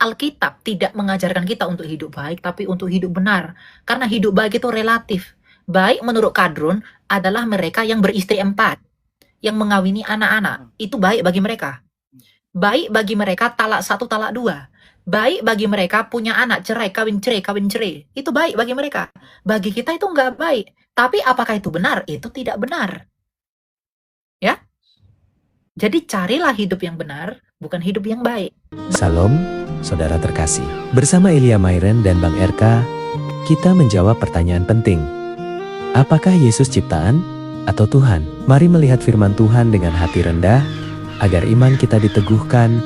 Alkitab tidak mengajarkan kita untuk hidup baik, tapi untuk hidup benar. Karena hidup baik itu relatif. Baik menurut Kadrun adalah mereka yang beristri 4, yang mengawini anak-anak. Itu baik bagi mereka. Baik bagi mereka talak 1, talak 2. Baik bagi mereka punya anak, cerai, kawin cerai, kawin cerai. Itu baik bagi mereka. Bagi kita itu nggak baik. Tapi apakah itu benar? Itu tidak benar. Ya? Jadi carilah hidup yang benar, bukan hidup yang baik. Salam, saudara terkasih. Bersama Elia Mairen dan Bang RK, kita menjawab pertanyaan penting. Apakah Yesus ciptaan atau Tuhan? Mari melihat firman Tuhan dengan hati rendah, agar iman kita diteguhkan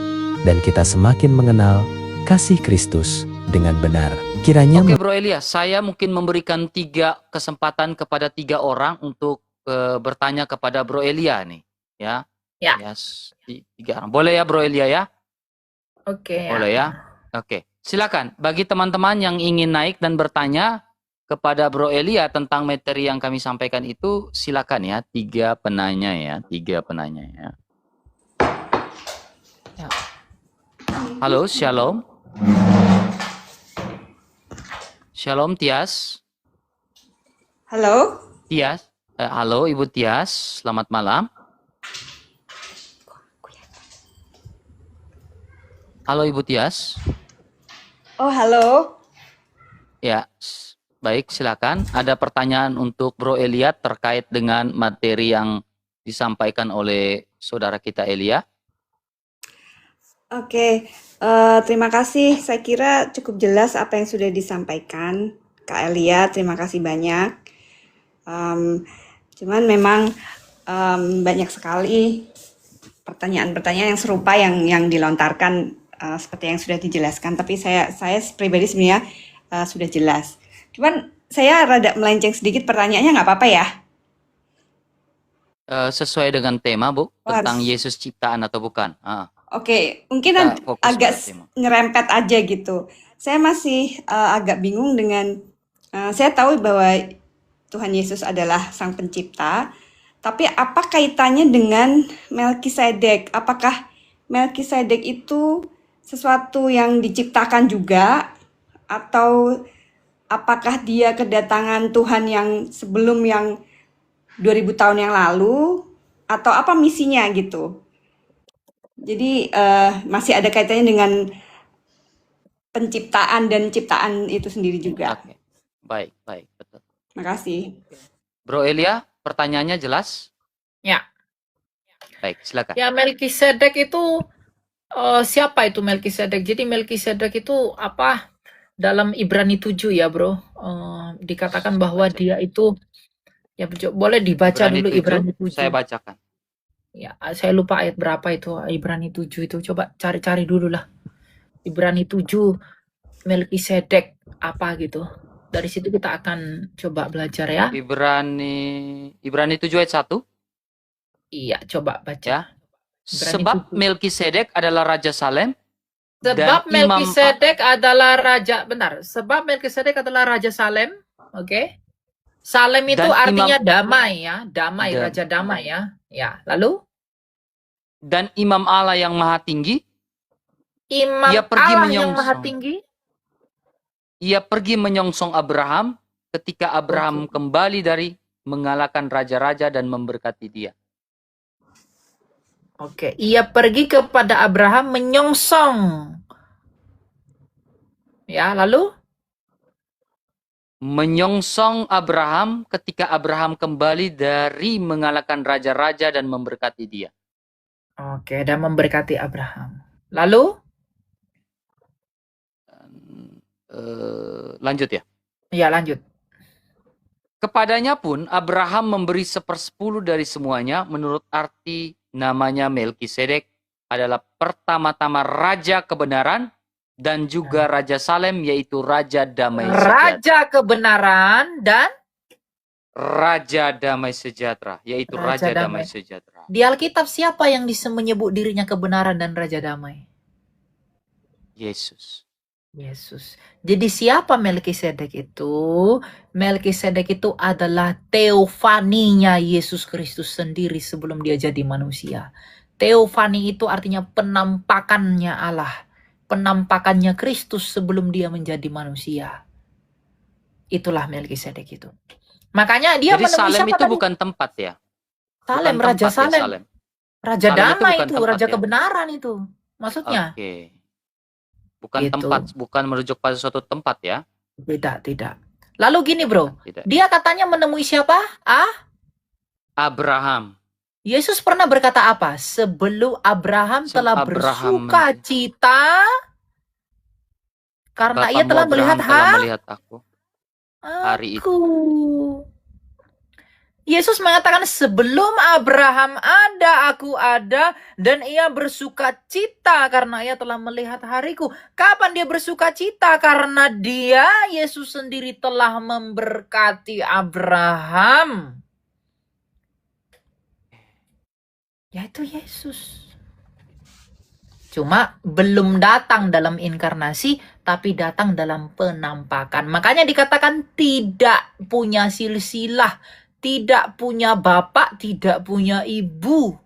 dan kita semakin mengenal kasih Kristus dengan benar. Kiranya Oke Bro Elia, saya mungkin memberikan 3 kesempatan kepada 3 orang untuk bertanya kepada Bro Elia nih, ya. Ya. Yes, 3 orang. Boleh ya Bro Elia ya? Oke. Boleh ya? Oke. Silakan bagi teman-teman yang ingin naik dan bertanya kepada Bro Elia tentang materi yang kami sampaikan itu, silakan ya, 3 penanya ya, 3 penanya ya. Ya. Halo, Shalom. Shalom Tias. Halo. Tias. Halo Ibu Tias, selamat malam. Halo Ibu Tias. Oh, halo. Ya, baik silakan. Ada pertanyaan untuk Bro Elia terkait dengan materi yang disampaikan oleh saudara kita Elia. Oke, terima kasih. Saya kira cukup jelas apa yang sudah disampaikan Kak Elia. Terima kasih banyak. Cuman memang banyak sekali pertanyaan-pertanyaan yang serupa yang dilontarkan seperti yang sudah dijelaskan. Tapi saya pribadi sebenarnya sudah jelas. Cuman saya rada melenceng sedikit pertanyaannya, nggak apa-apa ya? Sesuai dengan tema Bu, tentang Harus. Yesus ciptaan atau bukan. Oke, mungkin agak nyerempet aja gitu. Saya masih agak bingung dengan, saya tahu bahwa Tuhan Yesus adalah Sang Pencipta, tapi apa kaitannya dengan Melkisedek? Apakah Melkisedek itu sesuatu yang diciptakan juga, atau apakah dia kedatangan Tuhan yang sebelum yang 2000 tahun yang lalu, atau apa misinya gitu? Jadi masih ada kaitannya dengan penciptaan dan ciptaan itu sendiri juga. Oke. Baik, betul. Terima kasih. Bro Elia, pertanyaannya jelas? Ya. Baik, silakan. Ya, Melkisedek itu siapa itu Melkisedek? Jadi Melkisedek itu apa? Dalam Ibrani 7 ya, Bro. Dikatakan bahwa dia itu, ya boleh dibaca dulu Ibrani 7. Saya bacakan. Ya, saya lupa ayat berapa itu Ibrani 7 itu. Coba cari-cari dulu lah. Ibrani 7 Melkisedek apa gitu. Dari situ kita akan coba belajar ya. Ibrani 7 ayat 1. Iya, coba baca. Ya. Sebab Melkisedek adalah Raja Salem. Sebab Melkisedek adalah raja, benar. Sebab Melkisedek adalah Raja Salem. Oke. Salem itu artinya damai ya, damai, Raja damai ya. Ya, lalu? Dan Imam Allah yang Maha Tinggi. Imam Allah yang Maha Tinggi. Ia pergi menyongsong Abraham ketika Abraham kembali dari mengalahkan raja-raja dan memberkati dia. Oke, ia pergi kepada Abraham menyongsong. Ya, lalu? Menyongsong Abraham ketika Abraham kembali dari mengalahkan raja-raja dan memberkati dia. Oke, dan memberkati Abraham. Lalu? Lanjut ya? Iya, lanjut. Kepadanya pun Abraham memberi 1/10 dari semuanya. Menurut arti namanya Melkisedek adalah pertama-tama Raja Kebenaran dan juga Raja Salem, yaitu Raja Damai Sejahtera. Raja Kebenaran dan Raja Damai Sejahtera, yaitu Raja Damai Sejahtera. Di Alkitab siapa yang menyebut dirinya kebenaran dan Raja Damai? Yesus. Jadi siapa Melkisedek itu? Melkisedek itu adalah teofaninya Yesus Kristus sendiri sebelum dia jadi manusia. Teofani itu artinya penampakannya Allah. penampakannya Kristus sebelum dia menjadi manusia. Itulah Melkisedek itu. Makanya dia Jadi menemui Salem siapa itu tadi? bukan tempat ya? Salem, Bukan Raja tempat ya, Salem. Salem. Raja Salem itu damai bukan itu, tempat raja ya? kebenaran itu. Maksudnya. Oke. Bukan Gitu. tempat, bukan merujuk pada suatu tempat ya? Tidak. Lalu gini bro, Tidak. dia katanya menemui siapa? Abraham. Yesus pernah berkata apa? Sebelum Abraham telah bersuka cita karena ia telah melihat aku hari itu. Yesus mengatakan sebelum Abraham ada, aku ada, dan ia bersuka cita karena ia telah melihat hariku. Kapan dia bersuka cita? Karena dia, Yesus sendiri telah memberkati Abraham. Yaitu Yesus. Cuma belum datang dalam inkarnasi, tapi datang dalam penampakan. Makanya dikatakan tidak punya silsilah, tidak punya bapak, tidak punya ibu.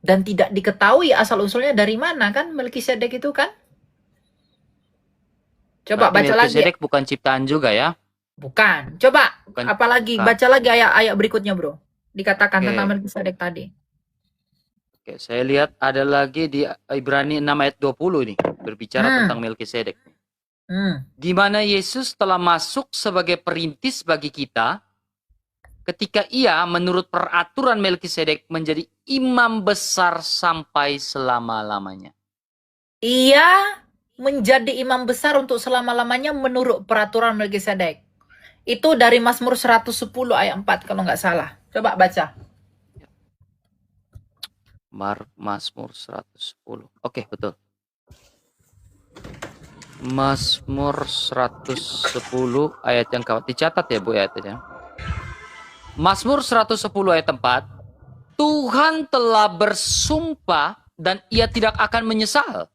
Dan tidak diketahui asal-usulnya dari mana kan Melkisedek itu kan? Coba berarti baca lagi. Melkisedek bukan ciptaan juga ya? Bukan. Coba apalagi baca lagi ayat-ayat berikutnya bro. Dikatakan tentang Melkisedek tadi. Oke, saya lihat ada lagi di Ibrani 6 ayat 20 nih. Berbicara tentang Melkisedek. Di mana Yesus telah masuk sebagai perintis bagi kita ketika ia menurut peraturan Melkisedek menjadi imam besar sampai selama-lamanya. Ia menjadi imam besar untuk selama-lamanya menurut peraturan Melkisedek. Itu dari Mazmur 110 ayat 4 kalau nggak salah. Coba baca. Mazmur 110. Oke, betul. Mazmur 110 ayat yang keempat. Dicatat ya Bu ayatnya. Mazmur 110 ayat 4. Tuhan telah bersumpah dan ia tidak akan menyesal.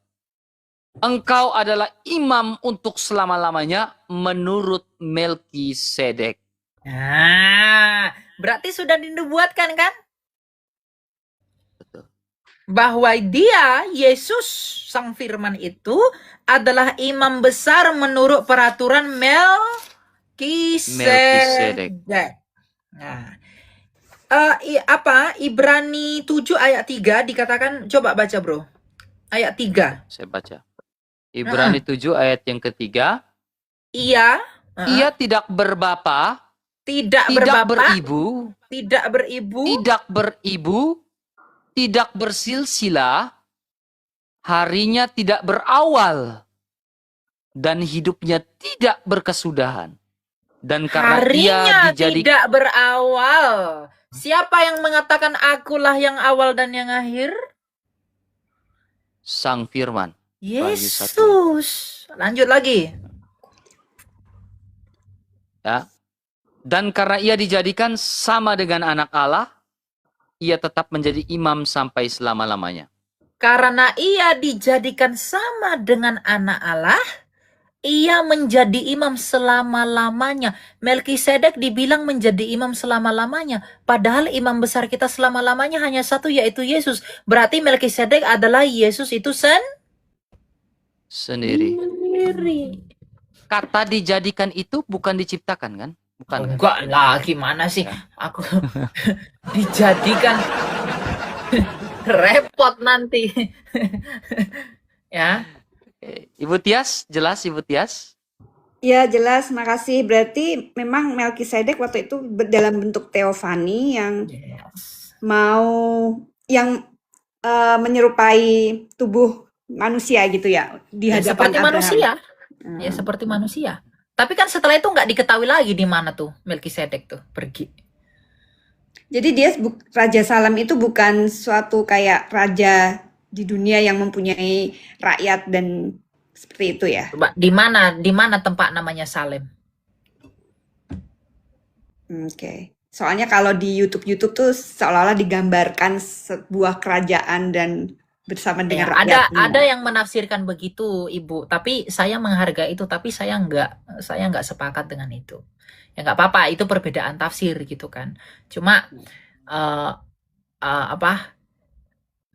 Engkau adalah imam untuk selama-lamanya menurut Melkisedek. Nah, berarti sudah dinubuatkan kan? Betul. Bahwa dia, Yesus, Sang Firman itu adalah imam besar menurut peraturan Melkisedek. Nah, Ibrani 7 ayat 3 dikatakan, coba baca bro. Ayat 3. Saya baca. Ibrani 7 ayat yang ketiga. Ia tidak berbapa, tidak beribu, tidak bersilsilah, harinya tidak berawal, dan hidupnya tidak berkesudahan. Dan karena harinya tidak berawal. Siapa yang mengatakan akulah yang awal dan yang akhir? Sang Firman. Yesus. Lanjut lagi. Ya. Dan karena ia dijadikan sama dengan anak Allah, ia tetap menjadi imam sampai selama-lamanya. Karena ia dijadikan sama dengan anak Allah, ia menjadi imam selama-lamanya. Melkisedek dibilang menjadi imam selama-lamanya. Padahal imam besar kita selama-lamanya hanya satu, yaitu Yesus. Berarti Melkisedek adalah Yesus itu sendiri. Kata dijadikan itu bukan diciptakan kan? Bukan. Enggak lah, gimana sih? Ya. Aku dijadikan repot nanti. Ya. Ibu Tias, jelas Ibu Tias? Ya, jelas. Makasih. Berarti memang Melkisedek waktu itu dalam bentuk teofani yang menyerupai tubuh manusia gitu ya di hadapan seperti Abraham. Manusia. Ya seperti manusia. Tapi kan setelah itu nggak diketahui lagi di mana tuh Melkisedek tuh pergi. Jadi dia Raja Salem itu bukan suatu kayak raja di dunia yang mempunyai rakyat dan seperti itu ya. Coba di mana tempat namanya Salem? Oke. Soalnya kalau di YouTube tuh seolah-olah digambarkan sebuah kerajaan dan bersama dengan rakyat. Ada yang menafsirkan begitu, Ibu. Tapi saya menghargai itu, tapi saya nggak sepakat dengan itu. Ya nggak apa-apa, itu perbedaan tafsir gitu kan. Cuma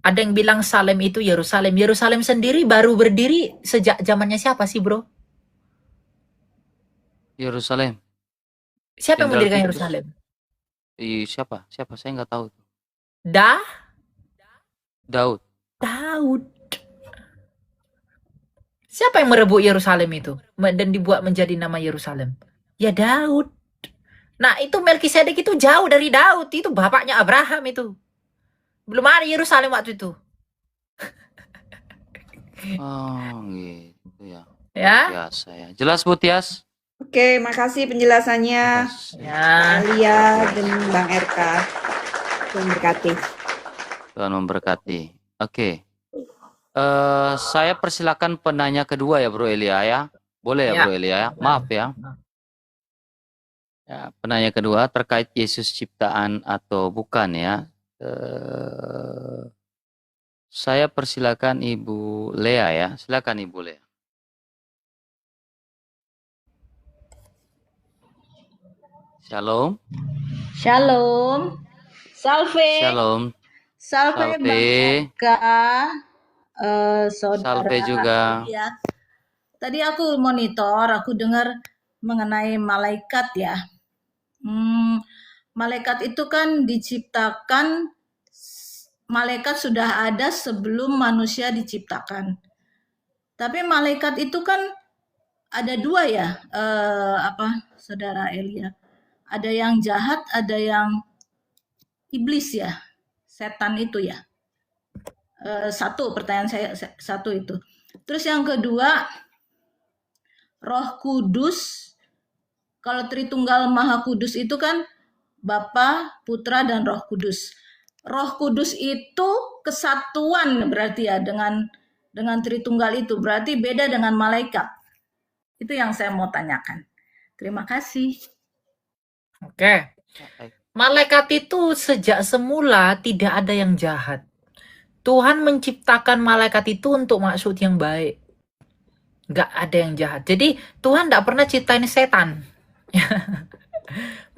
Ada yang bilang Salem itu Yerusalem. Yerusalem sendiri baru berdiri sejak zamannya siapa sih, bro? Yerusalem. Siapa yang Jenderal mendirikan Titus. Yerusalem? Siapa? Saya nggak tahu. Daud. Daud. Siapa yang merebut Yerusalem itu dan dibuat menjadi nama Yerusalem? Ya Daud. Nah, itu Melkisedek itu jauh dari Daud, itu bapaknya Abraham itu. Belum ada Yerusalem waktu itu. Oh, gitu ya. Ya. Biasa ya. Jelas, Bu Tias? Oke, makasih penjelasannya Ya. Elia dan Bang RK. Tuhan berkati. Tuhan memberkati. Oke. Saya persilakan penanya kedua ya, Bro Elia ya. Boleh ya, Bro Elia ya? Maaf ya. Ya, penanya kedua terkait Yesus ciptaan atau bukan ya. Saya persilakan Ibu Lea ya. Silakan Ibu Lea. Shalom. Shalom. Salve. Shalom. Salve. Saudara. Salve juga. Ya. Tadi aku monitor, aku dengar mengenai malaikat ya. Malaikat itu kan diciptakan, malaikat sudah ada sebelum manusia diciptakan. Tapi malaikat itu kan ada dua ya, Saudara Elia. Ada yang jahat, ada yang iblis ya, setan itu ya. Satu pertanyaan saya, satu itu. Terus yang kedua, Roh Kudus. Kalau Tritunggal Maha Kudus itu kan Bapa, Putra, dan Roh Kudus. Roh Kudus itu kesatuan berarti ya dengan Tritunggal itu. Berarti beda dengan malaikat. Itu yang saya mau tanyakan. Terima kasih. Oke. Malaikat itu sejak semula tidak ada yang jahat. Tuhan menciptakan malaikat itu untuk maksud yang baik. Nggak ada yang jahat. Jadi Tuhan nggak pernah ciptain setan.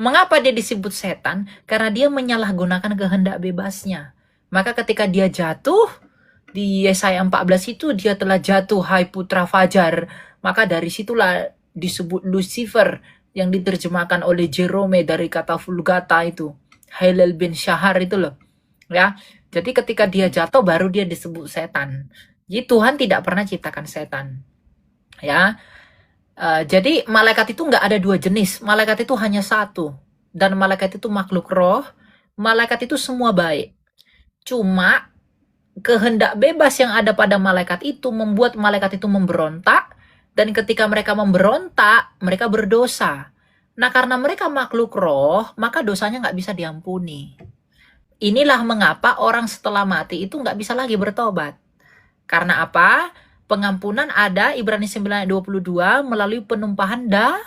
Mengapa dia disebut setan? Karena dia menyalahgunakan kehendak bebasnya. Maka ketika dia jatuh, di Yesaya 14 itu dia telah jatuh, hai putra fajar. Maka dari situlah disebut Lucifer, yang diterjemahkan oleh Jerome dari kata Vulgata itu. Hillel bin Shahar itu loh. Ya. Jadi ketika dia jatuh baru dia disebut setan. Jadi Tuhan tidak pernah ciptakan setan. Ya. Jadi malaikat itu nggak ada dua jenis. Malaikat itu hanya satu. Dan malaikat itu makhluk roh. Malaikat itu semua baik. Cuma kehendak bebas yang ada pada malaikat itu membuat malaikat itu memberontak. Dan ketika mereka memberontak, mereka berdosa. Nah, karena mereka makhluk roh, maka dosanya nggak bisa diampuni. Inilah mengapa orang setelah mati itu nggak bisa lagi bertobat. Karena apa? Pengampunan ada, Ibrani 9 ayat 22, melalui penumpahan darah.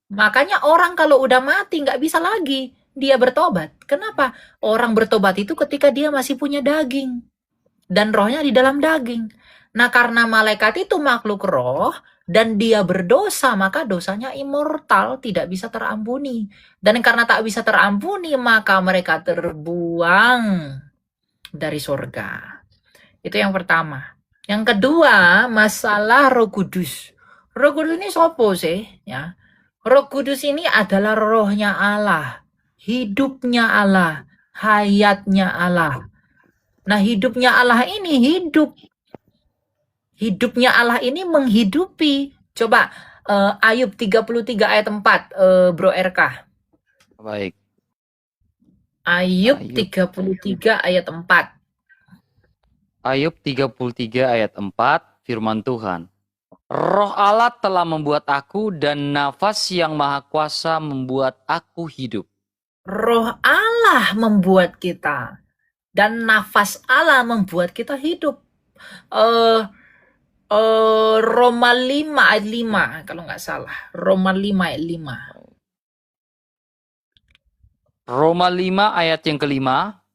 Makanya orang kalau udah mati nggak bisa lagi dia bertobat. Kenapa? Orang bertobat itu ketika dia masih punya daging. Dan rohnya di dalam daging. Nah, karena malaikat itu makhluk roh dan dia berdosa, maka dosanya immortal, tidak bisa terampuni. Dan karena tak bisa terampuni, maka mereka terbuang dari surga. Itu yang pertama. Yang kedua, masalah Roh Kudus. Roh Kudus ini sopo sih? Ya. Roh Kudus ini adalah rohnya Allah, hidupnya Allah, hayatnya Allah. Nah, hidupnya Allah ini hidup. Hidupnya Allah ini menghidupi. Coba Ayub 33 ayat 4, Bro RK. Baik. Ayub 33 ayat 4. Ayub 33 ayat 4, firman Tuhan. Roh Allah telah membuat aku dan nafas yang maha kuasa membuat aku hidup. Roh Allah membuat kita. Dan nafas Allah membuat kita hidup. Roma 5 ayat 5 kalau nggak salah. Roma 5 ayat 5. Roma 5 ayat yang kelima.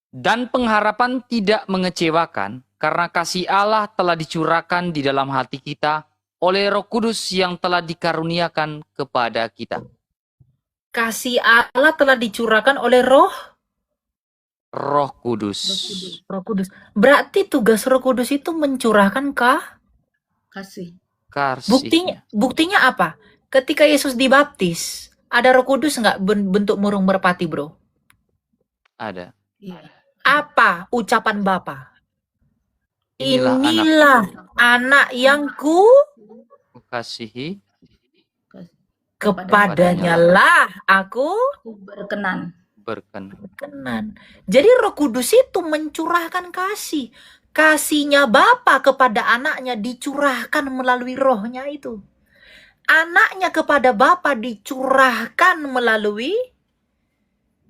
Dan pengharapan tidak mengecewakan karena kasih Allah telah dicurahkan di dalam hati kita oleh Roh Kudus yang telah dikaruniakan kepada kita. Kasih Allah telah dicurahkan oleh Roh Roh Kudus. Roh Kudus. Berarti tugas Roh Kudus itu mencurahkan Kasih. Buktinya apa? Ketika Yesus dibaptis, ada Roh Kudus nggak bentuk burung merpati, bro? Ada. Iya. Apa ucapan Bapa? Inilah anak yang kasihi, kepadanya lah aku berkenan. Jadi Roh Kudus itu mencurahkan kasih. Kasihnya Bapa kepada anaknya dicurahkan melalui rohnya itu. Anaknya kepada Bapa dicurahkan melalui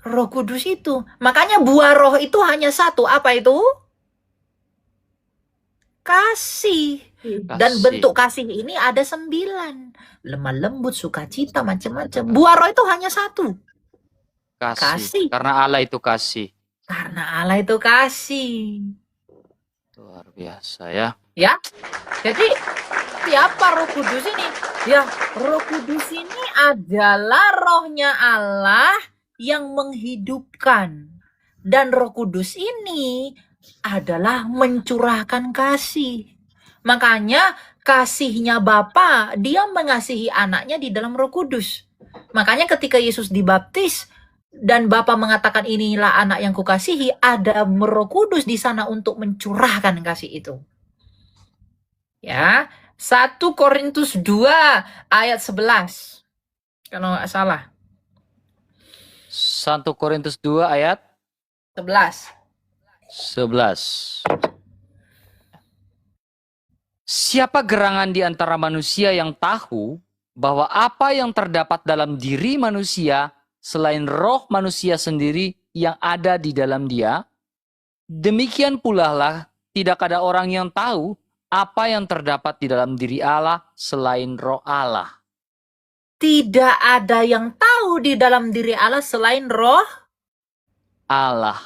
Roh Kudus itu. Makanya buah roh itu hanya satu. Apa itu? Kasih. Dan bentuk kasih ini ada 9. Lemah lembut, sukacita, macam-macam. Buah roh itu hanya satu. Kasih. Karena Allah itu kasih. Luar biasa ya. Ya. Jadi siapa Roh Kudus ini? Ya, Roh Kudus ini adalah rohnya Allah yang menghidupkan. Dan Roh Kudus ini adalah mencurahkan kasih. Makanya kasihnya Bapa, dia mengasihi anaknya di dalam Roh Kudus. Makanya ketika Yesus dibaptis dan Bapa mengatakan inilah anak yang kukasihi, ada Roh Kudus di sana untuk mencurahkan kasih itu. Ya, 1 Korintus 2 ayat 11. Kalau nggak salah. 1 Korintus 2 ayat 11. Siapa gerangan di antara manusia yang tahu bahwa apa yang terdapat dalam diri manusia selain roh manusia sendiri yang ada di dalam dia? Demikian pula lah tidak ada orang yang tahu apa yang terdapat di dalam diri Allah selain roh Allah. Tidak ada yang tahu di dalam diri Allah selain roh Allah.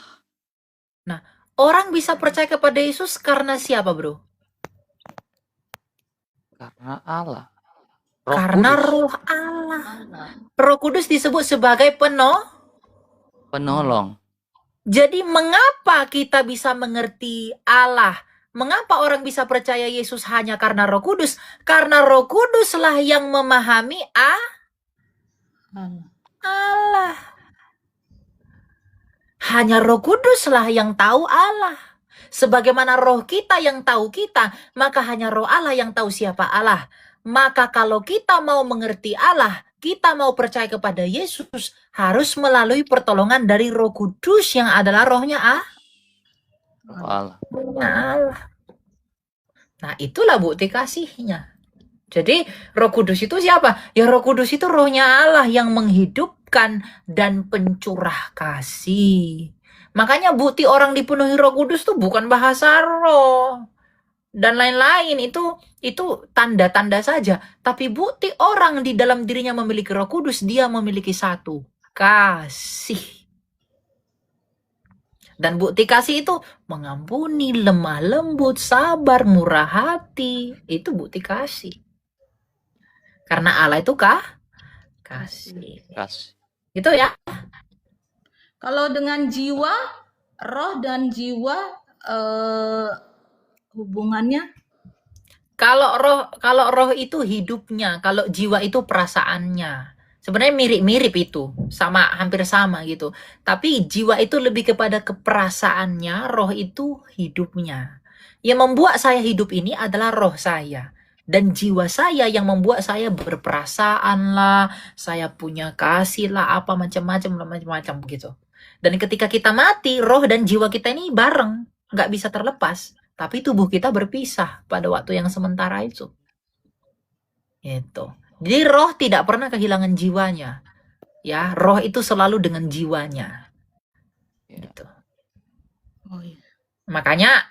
Nah, orang bisa percaya kepada Yesus karena siapa, bro? Karena Allah. Roh Allah. Roh Kudus disebut sebagai penolong. Jadi mengapa kita bisa mengerti Allah? Mengapa orang bisa percaya Yesus hanya karena Roh Kudus? Karena Roh Kuduslah yang memahami Allah. Hanya Roh Kuduslah yang tahu Allah. Sebagaimana roh kita yang tahu kita, maka hanya roh Allah yang tahu siapa Allah. Maka kalau kita mau mengerti Allah, kita mau percaya kepada Yesus, harus melalui pertolongan dari Roh Kudus yang adalah rohnya Allah. Nah, itulah bukti kasihnya. Jadi Roh Kudus itu siapa? Ya Roh Kudus itu rohnya Allah yang menghidupkan dan pencurah kasih. Makanya bukti orang dipenuhi Roh Kudus tuh bukan bahasa roh dan lain-lain, itu tanda-tanda saja. Tapi bukti orang di dalam dirinya memiliki Roh Kudus, dia memiliki satu, kasih. Dan bukti kasih itu mengampuni, lemah lembut, sabar, murah hati. Itu bukti kasih. Karena Allah itu kasih. Gitu ya. Kalau dengan jiwa, roh dan jiwa hubungannya? Kalau roh itu hidupnya, kalau jiwa itu perasaannya. Sebenarnya mirip-mirip itu, hampir sama gitu. Tapi jiwa itu lebih kepada keperasaannya, roh itu hidupnya. Yang membuat saya hidup ini adalah roh saya. Dan jiwa saya yang membuat saya berperasaan lah, saya punya kasih lah, apa macam-macam begitu. Dan ketika kita mati, roh dan jiwa kita ini bareng, nggak bisa terlepas. Tapi tubuh kita berpisah pada waktu yang sementara itu. Gitu. Jadi roh tidak pernah kehilangan jiwanya. Ya, roh itu selalu dengan jiwanya. Gitu. Makanya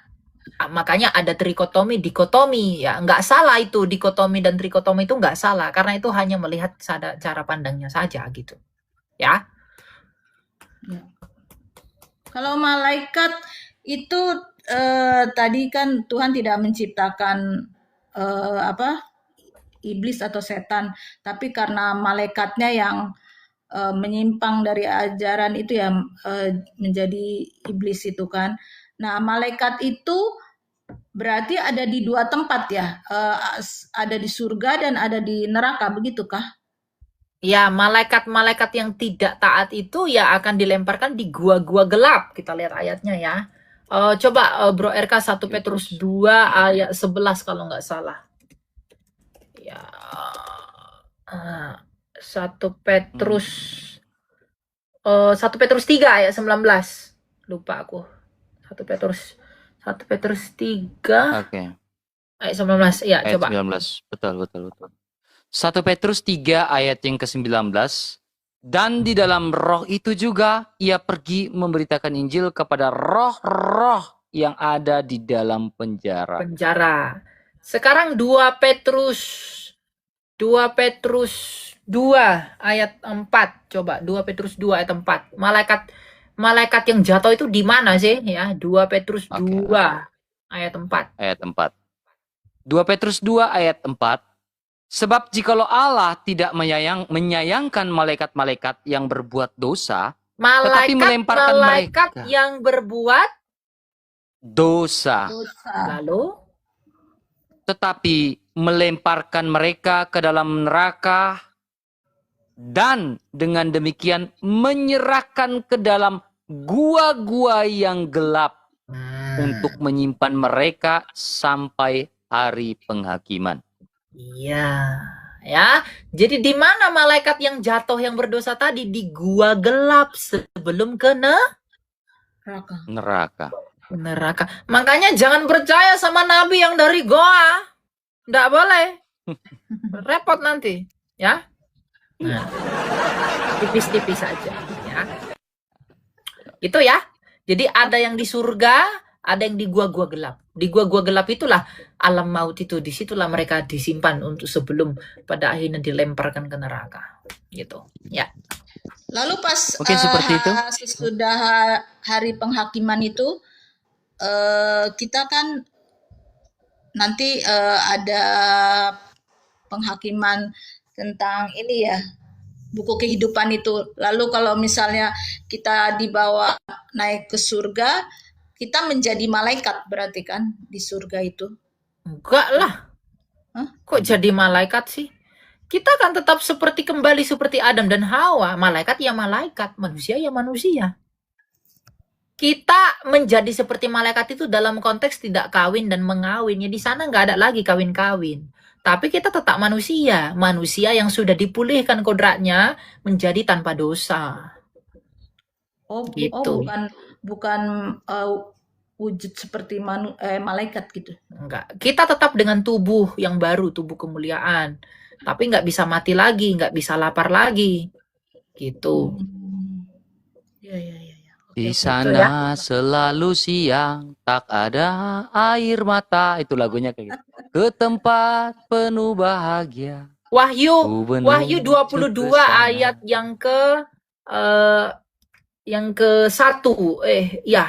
ada trikotomi, dikotomi. Ya, nggak salah itu, dikotomi dan trikotomi itu nggak salah. Karena itu hanya melihat cara pandangnya saja gitu. Ya. Kalau malaikat itu tadi kan Tuhan tidak menciptakan iblis atau setan, tapi karena malaikatnya yang menyimpang dari ajaran itu ya, menjadi iblis itu kan. Nah, malaikat itu berarti ada di dua tempat ya, ada di surga dan ada di neraka, begitukah? Ya, malaikat-malaikat yang tidak taat itu ya akan dilemparkan di gua-gua gelap. Kita lihat ayatnya ya. Coba Bro RK 1 Petrus 2 ayat 11 kalau nggak salah. Ya, 1 Petrus 1 Petrus 3 ayat 19. Lupa aku. 1 Petrus 3 Oke. ayat 19. Ya, Ayat coba. 19. Betul. 1 Petrus 3 ayat yang ke-19. Dan di dalam roh itu juga ia pergi memberitakan Injil kepada roh-roh yang ada di dalam penjara. Sekarang 2 Petrus 2 ayat 4. Coba 2 Petrus 2 ayat 4. Malaikat yang jatuh itu di mana sih ya? 2 Petrus 2 ayat 4. Ayat 4. 2 Petrus 2 ayat 4. Sebab jikalau Allah tidak menyayangkan malaikat-malaikat yang berbuat dosa, tetapi melemparkan malaikat mereka yang berbuat dosa, lalu tetapi melemparkan mereka ke dalam neraka, dan dengan demikian menyerahkan ke dalam gua-gua yang gelap untuk menyimpan mereka sampai hari penghakiman. Iya, ya. Jadi di mana malaikat yang jatuh yang berdosa tadi? Di gua gelap sebelum ke neraka. Makanya jangan percaya sama nabi yang dari goa. Nggak boleh. Repot nanti, ya. Nah, tipis-tipis saja, ya. Itu ya. Jadi ada yang di surga, ada yang di gua-gua gelap. Di gua-gua gelap itulah alam maut itu. Disitulah mereka disimpan untuk sebelum pada akhirnya dilemparkan ke neraka. Gitu. Ya. Lalu pas seperti itu. sesudah hari penghakiman itu, kita kan nanti ada penghakiman tentang ini ya, buku kehidupan itu. Lalu kalau misalnya kita dibawa naik ke surga, kita menjadi malaikat berarti kan di surga itu? Enggak lah. Kok jadi malaikat sih? Kita kan tetap kembali seperti Adam dan Hawa. Malaikat ya malaikat, manusia ya manusia. Kita menjadi seperti malaikat itu dalam konteks tidak kawin dan mengawin. Ya di sana nggak ada lagi kawin-kawin. Tapi kita tetap manusia. Manusia yang sudah dipulihkan kodratnya menjadi tanpa dosa. Gitu. Bukan wujud seperti malaikat gitu. Enggak. Kita tetap dengan tubuh yang baru, tubuh kemuliaan. Tapi nggak bisa mati lagi, nggak bisa lapar lagi. Gitu. Ya. Di sana selalu siang, tak ada air mata. Itu lagunya kayak gitu. Ke tempat penuh bahagia. Wahyu 22 ayat yang ke-1.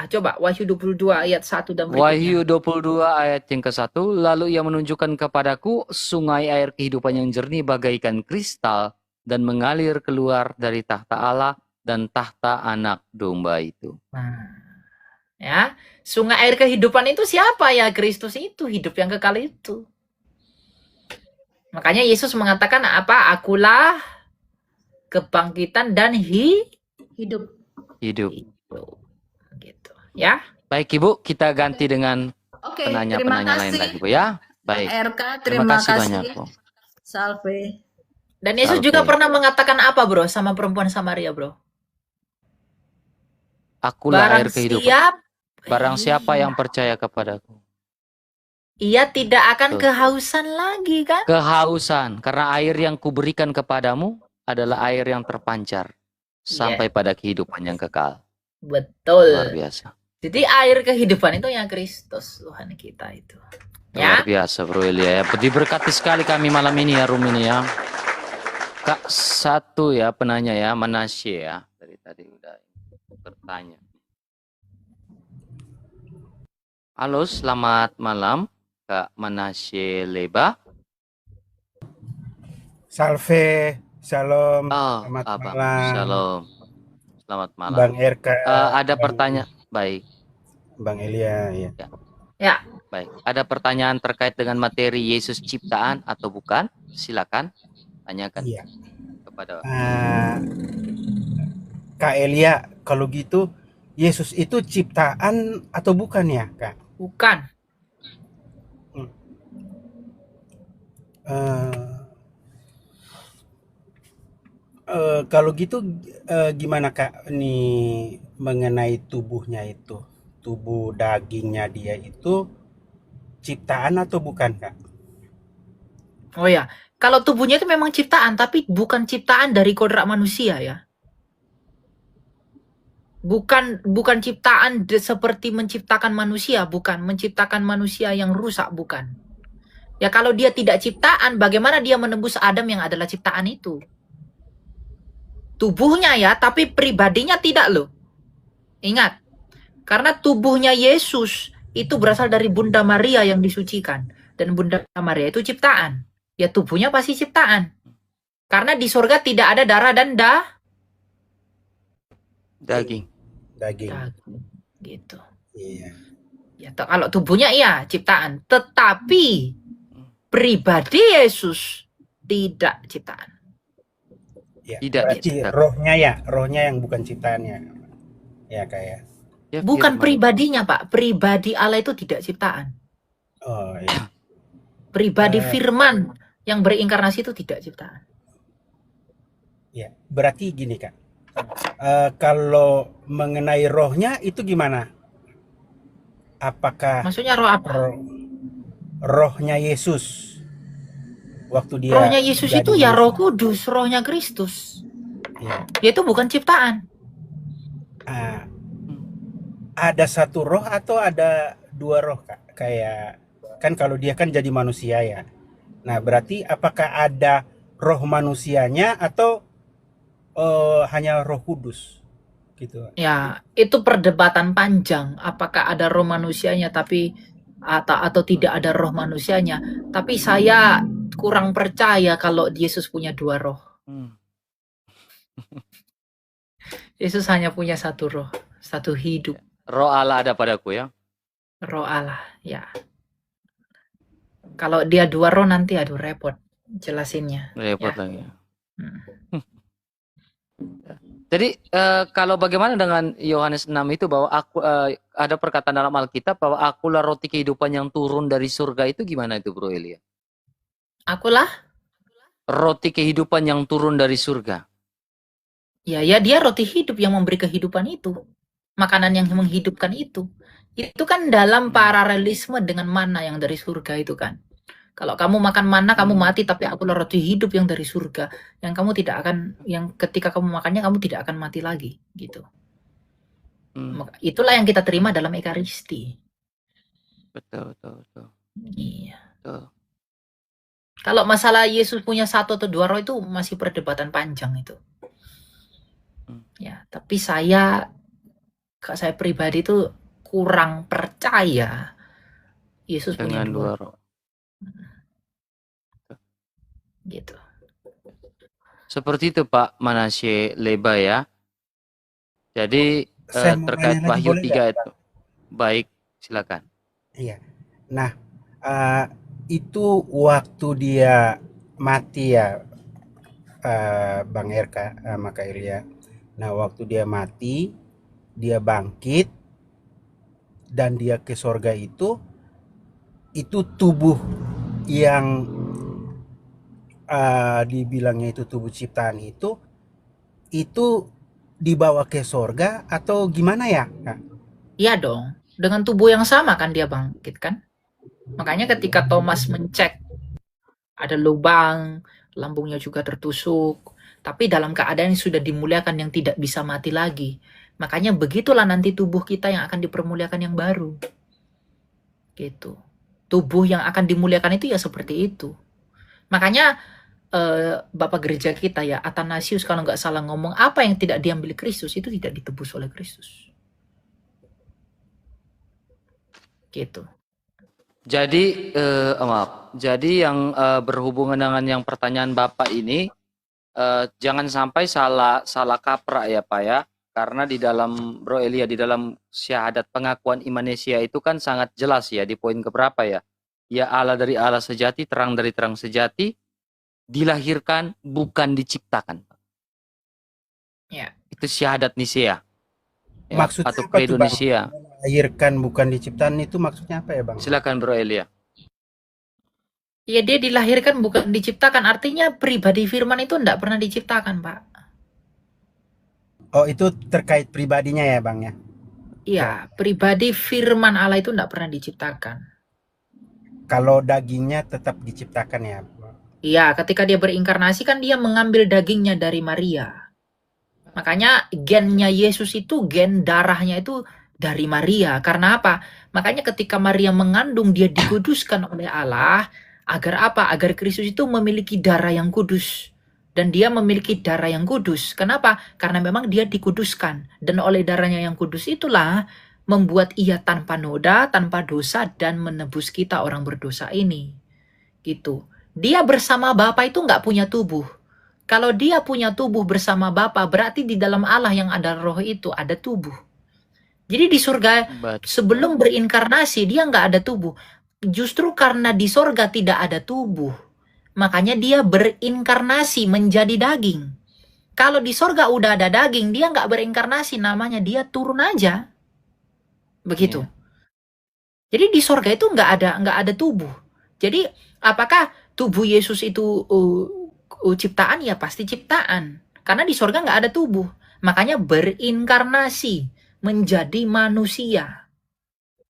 Coba Wahyu 22 ayat 1 dan berikutnya. Wahyu 22 ayat yang ke-1. Lalu ia menunjukkan kepadaku sungai air kehidupan yang jernih bagaikan kristal dan mengalir keluar dari tahta Allah dan tahta anak domba itu. Ya, sungai air kehidupan itu siapa ya? Kristus itu, hidup yang kekal itu. Makanya Yesus mengatakan apa? Akulah kebangkitan dan hidup. Gitu. Ya. Baik Ibu, kita ganti dengan penanya-penanya lain lagi Bu ya. Baik. RK, terima kasih banyak Bu. Salve. Dan Yesus juga pernah mengatakan apa bro sama perempuan Samaria bro? Akulah air kehidupan. Barang siapa yang percaya kepadaku, ia tidak akan kehausan lagi kan? Kehausan, karena air yang kuberikan kepadamu adalah air yang terpancar sampai pada kehidupan yang kekal. Betul. Luar biasa. Jadi air kehidupan itu yang Kristus, Tuhan kita itu. Luar biasa Bro Elia ya. Diberkati sekali kami malam ini ya, room ini ya. Kak satu ya penanya ya, Manasye ya. Dari tadi udah bertanya. Halo, selamat malam Kak Manasye Leba. Salve Shalom, Oh, selamat Abang. malam, Shalom. Selamat malam. Bang RK, Ada Bang, pertanyaan. Baik, Bang Elia, ya. Ya, baik. Ada pertanyaan terkait dengan materi Yesus ciptaan atau bukan? Silakan tanyakan Iya. kepada Ah, Kak Elia, kalau gitu Yesus itu ciptaan atau bukan ya, Kak? bukan. Hmm. Eh, kalau gitu gimana Kak nih mengenai tubuhnya itu, tubuh dagingnya dia itu ciptaan atau bukan Kak? Oh ya, kalau tubuhnya itu memang ciptaan, tapi bukan ciptaan dari kodrat manusia ya. Bukan ciptaan seperti menciptakan manusia, bukan menciptakan manusia yang rusak, bukan. Ya kalau dia tidak ciptaan, bagaimana dia menembus Adam yang adalah ciptaan itu? Tubuhnya ya, tapi pribadinya tidak loh. Ingat, karena tubuhnya Yesus itu berasal dari Bunda Maria yang disucikan. Dan Bunda Maria itu ciptaan. Ya tubuhnya pasti ciptaan. Karena di surga tidak ada darah dan daging. Daging. Gitu. Iya. Ya, kalau tubuhnya iya ciptaan, tetapi pribadi Yesus tidak ciptaan. Ya, Tidak berarti diciptakan. rohnya yang bukan ciptaannya. Ya kayak. Ya, Bukan firman. pribadinya, Pak. Pribadi Allah itu tidak ciptaan. Oh iya. Pribadi firman yang berinkarnasi itu tidak ciptaan. Ya, berarti gini Kak. Kalau mengenai rohnya itu gimana? Apakah Maksudnya roh apa? rohnya Yesus waktu dia Rohnya Yesus jadi itu ya manusia? Roh Kudus, rohnya Kristus. Ya. Dia itu bukan ciptaan. Ada satu roh atau ada dua roh Kak? Kayak kan kalau dia kan jadi manusia ya. Nah, berarti apakah ada roh manusianya atau hanya Roh Kudus gitu? Ya, itu perdebatan panjang. Apakah ada roh manusianya atau tidak ada roh manusianya. Tapi saya kurang percaya kalau Yesus punya dua roh. Yesus hanya punya satu roh, satu hidup. Roh Allah ada padaku ya. Roh Allah, ya. Kalau dia dua roh nanti aduh repot jelasinnya. Repot ya. lagi. Jadi kalau bagaimana dengan Yohanes 6 itu bahwa ada perkataan dalam Alkitab bahwa akulah roti kehidupan yang turun dari surga, itu gimana itu Bro Elia? Akulah roti kehidupan yang turun dari surga. Ya dia roti hidup yang memberi kehidupan itu. Makanan yang menghidupkan itu. Itu kan dalam paralelisme dengan mana yang dari surga itu kan. Kalau kamu makan mana kamu mati, tapi akulah roti hidup yang dari surga. Yang kamu tidak akan, yang ketika kamu makannya kamu tidak akan mati lagi gitu. Itulah yang kita terima dalam Ekaristi. Betul. Iya. Betul. Kalau masalah Yesus punya satu atau dua roh itu masih perdebatan panjang itu. Ya, tapi saya pribadi itu kurang percaya Yesus dengan punya dua roh. Gitu. Seperti itu Pak Manasye Leba ya. Jadi terkait Wahyu 3 itu. Baik, silakan. Iya. Nah, itu waktu dia mati ya, Bang RK sama Kak Ilya. Nah, waktu dia mati, dia bangkit dan dia ke sorga itu tubuh yang dibilangnya itu tubuh ciptaan itu dibawa ke sorga atau gimana ya, Kak? Iya dong, dengan tubuh yang sama kan dia bangkit kan. Makanya ketika Thomas mencek ada lubang, lambungnya juga tertusuk, tapi dalam keadaan yang sudah dimuliakan yang tidak bisa mati lagi. Makanya begitulah nanti tubuh kita yang akan dipermuliakan yang baru. Gitu. Tubuh yang akan dimuliakan itu ya seperti itu. Makanya Bapak gereja kita ya, Athanasius kalau nggak salah ngomong, apa yang tidak diambil Kristus itu tidak ditebus oleh Kristus. Gitu. Jadi maaf. Jadi yang berhubungan dengan yang pertanyaan Bapak ini, jangan sampai salah kaprah ya Pak ya. Karena di dalam Bro Elia, di dalam syahadat pengakuan imanesia itu kan sangat jelas ya di poin keberapa ya. Ya Allah dari Allah sejati, terang dari terang sejati, dilahirkan bukan diciptakan. Ya. Itu syahadat Nisea. Ya, Maksudnya atau apa Credo tuh, Bang? Nisea. Dilahirkan bukan diciptakan itu maksudnya apa ya, Bang? Silakan Bro Elia. Ya, dia dilahirkan bukan diciptakan. Artinya pribadi firman itu tidak pernah diciptakan, Pak. Oh, itu terkait pribadinya ya, Bang ya? Iya, pribadi firman Allah itu tidak pernah diciptakan. Kalau dagingnya tetap diciptakan ya. Iya, ketika dia berinkarnasi kan dia mengambil dagingnya dari Maria. Makanya gennya Yesus itu, gen darahnya itu dari Maria. Karena apa? Makanya ketika Maria mengandung, dia dikuduskan oleh Allah. Agar apa? Agar Kristus itu memiliki darah yang kudus. Dan dia memiliki darah yang kudus. Kenapa? Karena memang dia dikuduskan. Dan oleh darahnya yang kudus itulah membuat ia tanpa noda, tanpa dosa, dan menebus kita orang berdosa ini. Gitu. Dia bersama Bapa itu nggak punya tubuh. Kalau dia punya tubuh bersama Bapa, berarti di dalam Allah yang ada roh itu ada tubuh. Jadi di surga sebelum berinkarnasi dia nggak ada tubuh. Justru karena di surga tidak ada tubuh, makanya dia berinkarnasi menjadi daging. Kalau di surga udah ada daging, dia nggak berinkarnasi, namanya dia turun aja. Begitu. Jadi di surga itu nggak ada tubuh. Jadi apakah tubuh Yesus itu ciptaan? Ya pasti ciptaan. Karena di surga nggak ada tubuh. Makanya berinkarnasi menjadi manusia.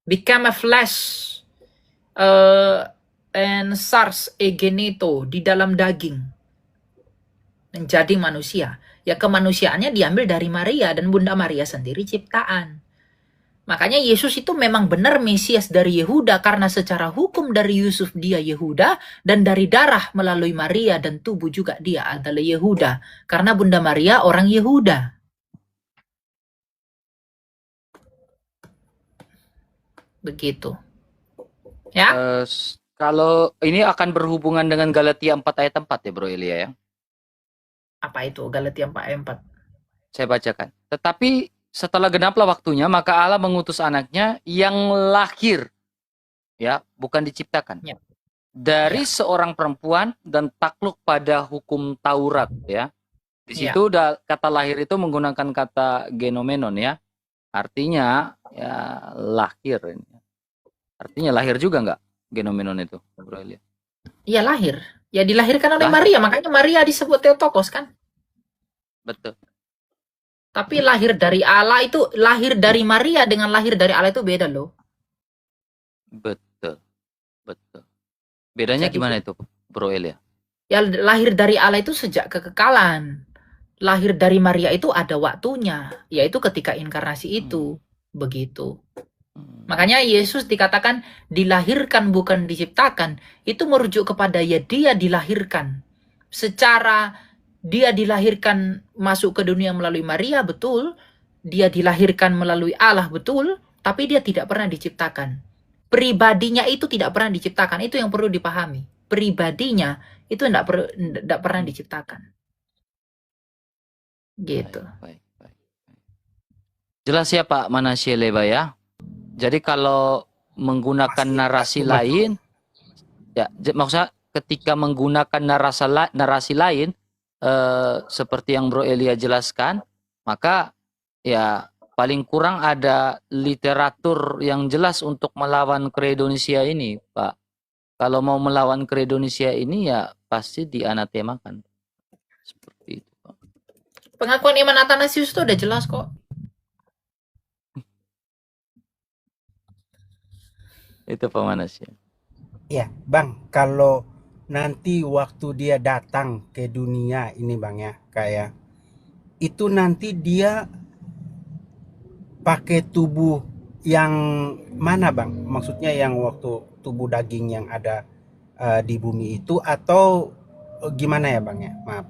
Become a flesh. And sars egeneto, di dalam daging. Menjadi manusia. Ya kemanusiaannya diambil dari Maria. Dan Bunda Maria sendiri ciptaan. Makanya Yesus itu memang benar Mesias dari Yehuda. Karena secara hukum dari Yusuf dia Yehuda. Dan dari darah melalui Maria dan tubuh juga dia adalah Yehuda. Karena Bunda Maria orang Yehuda. Begitu. Ya. Kalau ini akan berhubungan dengan Galatia 4 ayat 4 ya Bro Elia ya. Apa itu Galatia 4 ayat 4? Saya bacakan. Tetapi setelah genaplah waktunya, maka Allah mengutus anaknya yang lahir, ya, bukan diciptakan, ya, dari seorang perempuan dan takluk pada hukum Taurat, ya. Di situ udah kata lahir itu menggunakan kata genomenon, ya. Artinya, ya, lahir. Artinya lahir juga nggak genomenon itu, Bro Elia? Iya lahir. Ya dilahirkan oleh Maria, makanya Maria disebut Theotokos kan? Betul. Tapi lahir dari Allah itu, lahir dari Maria dengan lahir dari Allah itu beda loh. Betul. Betul. Bedanya jadi, gimana itu, Bro Elia? Ya lahir dari Allah itu sejak kekekalan. Lahir dari Maria itu ada waktunya, yaitu ketika inkarnasi itu. Begitu. Makanya Yesus dikatakan dilahirkan bukan diciptakan. Itu merujuk kepada ya dia dilahirkan. Secara dia dilahirkan masuk ke dunia melalui Maria, betul. Dia dilahirkan melalui Allah, betul. Tapi dia tidak pernah diciptakan. Pribadinya itu tidak pernah diciptakan. Itu yang perlu dipahami. Pribadinya itu tidak pernah diciptakan. Gitu. Baik. Jelas ya Pak Manasye Leba ya. Jadi kalau menggunakan narasi lain, ya maksudnya ketika menggunakan narasi lain, seperti yang Bro Elia jelaskan, maka ya paling kurang ada literatur yang jelas untuk melawan Credonesia ini, Pak. Kalau mau melawan Credonesia ini ya pasti dianatemakan. Seperti itu, Pak. Pengakuan iman Athanasius itu udah jelas kok. Itu Pak Manasye. Iya, Bang, kalau nanti waktu dia datang ke dunia ini Bang ya, kayak itu nanti dia pakai tubuh yang mana Bang? Maksudnya yang waktu tubuh daging yang ada di bumi itu atau gimana ya Bang ya? Maaf.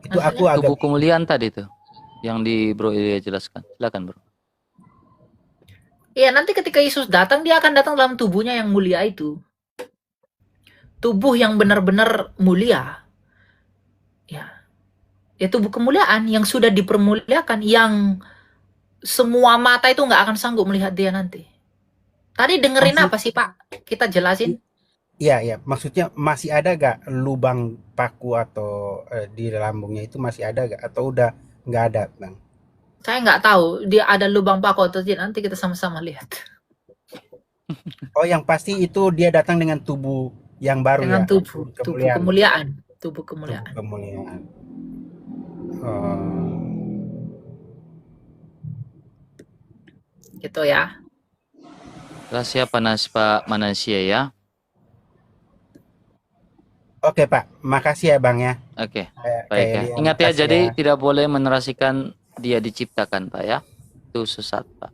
Itu maksudnya aku agak tubuh kemuliaan tadi tuh yang di Bro Elia jelaskan. Silakan Bro. Ya nanti ketika Yesus datang, dia akan datang dalam tubuhnya yang mulia itu. Tubuh yang benar-benar mulia. Ya. Ya tubuh kemuliaan yang sudah dipermuliakan, yang semua mata itu nggak akan sanggup melihat dia nanti. Tadi dengerin Maksud, apa sih Pak? Kita jelasin. iya, ya, maksudnya masih ada gak lubang paku atau di lambungnya itu masih ada gak? Atau udah nggak ada, Bang? Saya nggak tahu dia ada lubang paku atau tidak. Nanti kita sama-sama lihat. Oh, yang pasti itu dia datang dengan tubuh yang baru Dengan ya, tubuh kemuliaan, kemuliaan, tubuh tubuh kemuliaan. kemuliaan. Oh, Gitu ya. Rahasia panas Pak Manasya ya. oke Pak, makasih ya Bang ya. Oke, Kayak baik ya. Elia, Ingat ya, makasih jadi ya. tidak boleh menerasikan dia diciptakan Pak ya. Itu sesat Pak.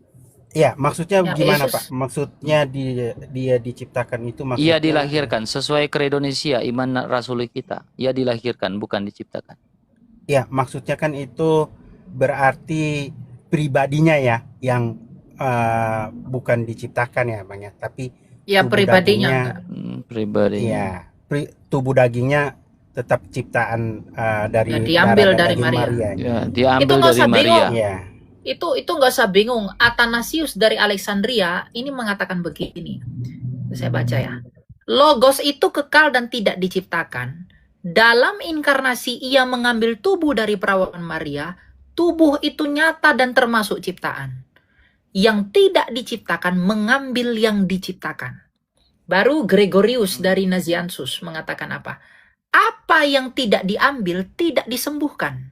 Iya, maksudnya Ya, gimana Yesus. Pak? Maksudnya dia diciptakan itu Ia maksudnya dilahirkan sesuai kredo Nia, iman rasuli kita. Ia dilahirkan, bukan diciptakan. ya, maksudnya kan itu berarti pribadinya ya yang bukan diciptakan ya Bang ya, tapi Ya tubuh pribadinya dagingnya, enggak. Pribadinya. ya, tubuh dagingnya tetap ciptaan Ya dari darah diambil dan dari daging Maria. Maria. Ya, Itu diambil nggak dari usah Maria. bingung. Iya. Itu nggak usah bingung. Athanasius dari Alexandria ini mengatakan begini. Saya baca ya. Logos itu kekal dan tidak diciptakan. Dalam inkarnasi ia mengambil tubuh dari perawan Maria. Tubuh itu nyata dan termasuk ciptaan. Yang tidak diciptakan mengambil yang diciptakan. Baru Gregorius dari Nazianzus mengatakan apa? Apa yang tidak diambil tidak disembuhkan.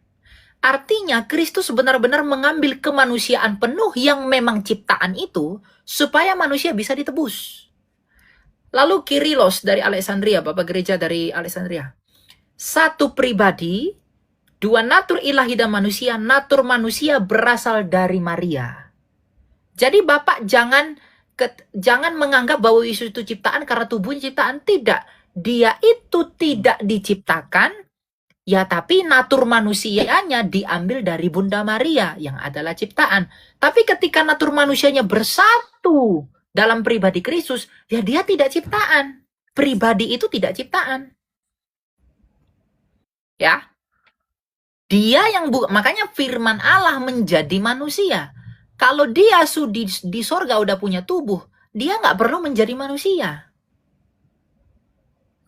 Artinya Kristus benar-benar mengambil kemanusiaan penuh yang memang ciptaan itu supaya manusia bisa ditebus. Lalu Kirilos dari Alexandria, Bapak Gereja dari Alexandria. Satu pribadi, dua natur ilahi dan manusia, natur manusia berasal dari Maria. Jadi Bapak jangan menganggap bahwa Yesus itu ciptaan karena tubuhnya ciptaan. Tidak. Dia itu tidak diciptakan, ya tapi natur manusianya diambil dari Bunda Maria yang adalah ciptaan. Tapi ketika natur manusianya bersatu dalam pribadi Kristus, ya dia tidak ciptaan. Pribadi itu tidak ciptaan. Ya. Dia yang makanya firman Allah menjadi manusia. Kalau dia di sorga udah punya tubuh, dia nggak perlu menjadi manusia.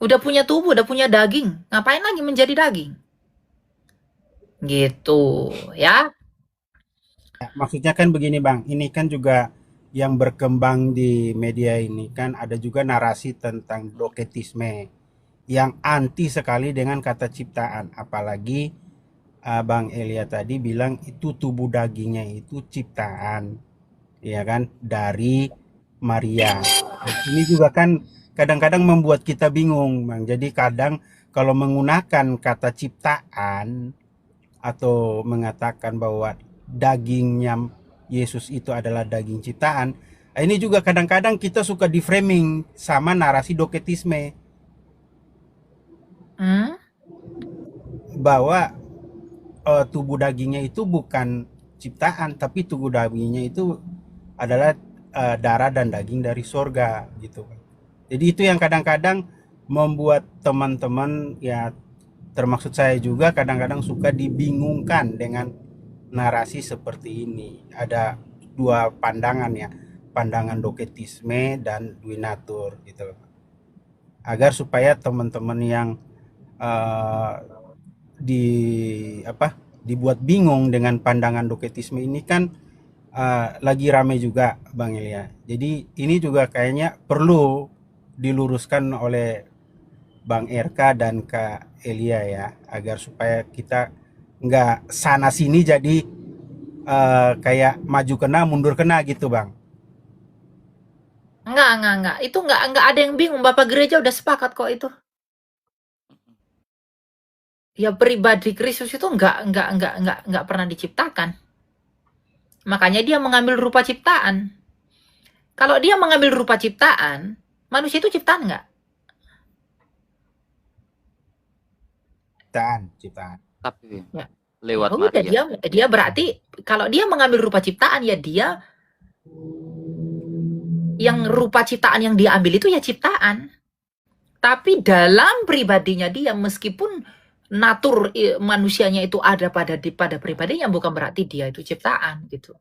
Udah punya tubuh, udah punya daging. Ngapain lagi menjadi daging? Gitu, ya. Maksudnya kan begini Bang, ini kan juga yang berkembang di media ini kan ada juga narasi tentang doketisme yang anti sekali dengan kata ciptaan. Apalagi Bang Elia tadi bilang itu tubuh dagingnya itu ciptaan, ya kan, dari Maria. Ini juga kan kadang-kadang membuat kita bingung, Bang. Jadi kadang kalau menggunakan kata ciptaan atau mengatakan bahwa dagingnya Yesus itu adalah daging ciptaan, ini juga kadang-kadang kita suka di framing sama narasi doketisme. Bahwa tubuh dagingnya itu bukan ciptaan, tapi tubuh dagingnya itu adalah darah dan daging dari sorga gitu. Jadi itu yang kadang-kadang membuat teman-teman ya termasuk saya juga kadang-kadang suka dibingungkan dengan narasi seperti ini. Ada dua pandangan ya, pandangan doketisme dan duinatur gitu. Agar supaya teman-teman yang dibuat bingung dengan pandangan doketisme ini kan lagi rame juga Bang Elia. Jadi ini juga kayaknya perlu diluruskan oleh Bang RK dan Kak Elia ya, agar supaya kita nggak sana sini jadi kayak maju kena mundur kena gitu Bang. Enggak. Itu enggak ada yang bingung. Bapak gereja udah sepakat kok itu. Ya pribadi Kristus itu enggak pernah diciptakan. Makanya dia mengambil rupa ciptaan. Kalau dia mengambil rupa ciptaan, manusia itu ciptaan enggak? Ciptaan. Tapi ya. lewat udah, Maria. Dia berarti kalau dia mengambil rupa ciptaan ya dia yang rupa ciptaan yang dia ambil itu ya ciptaan. Tapi dalam pribadinya dia meskipun natur manusianya itu ada pada pribadinya, bukan berarti dia itu ciptaan gitu.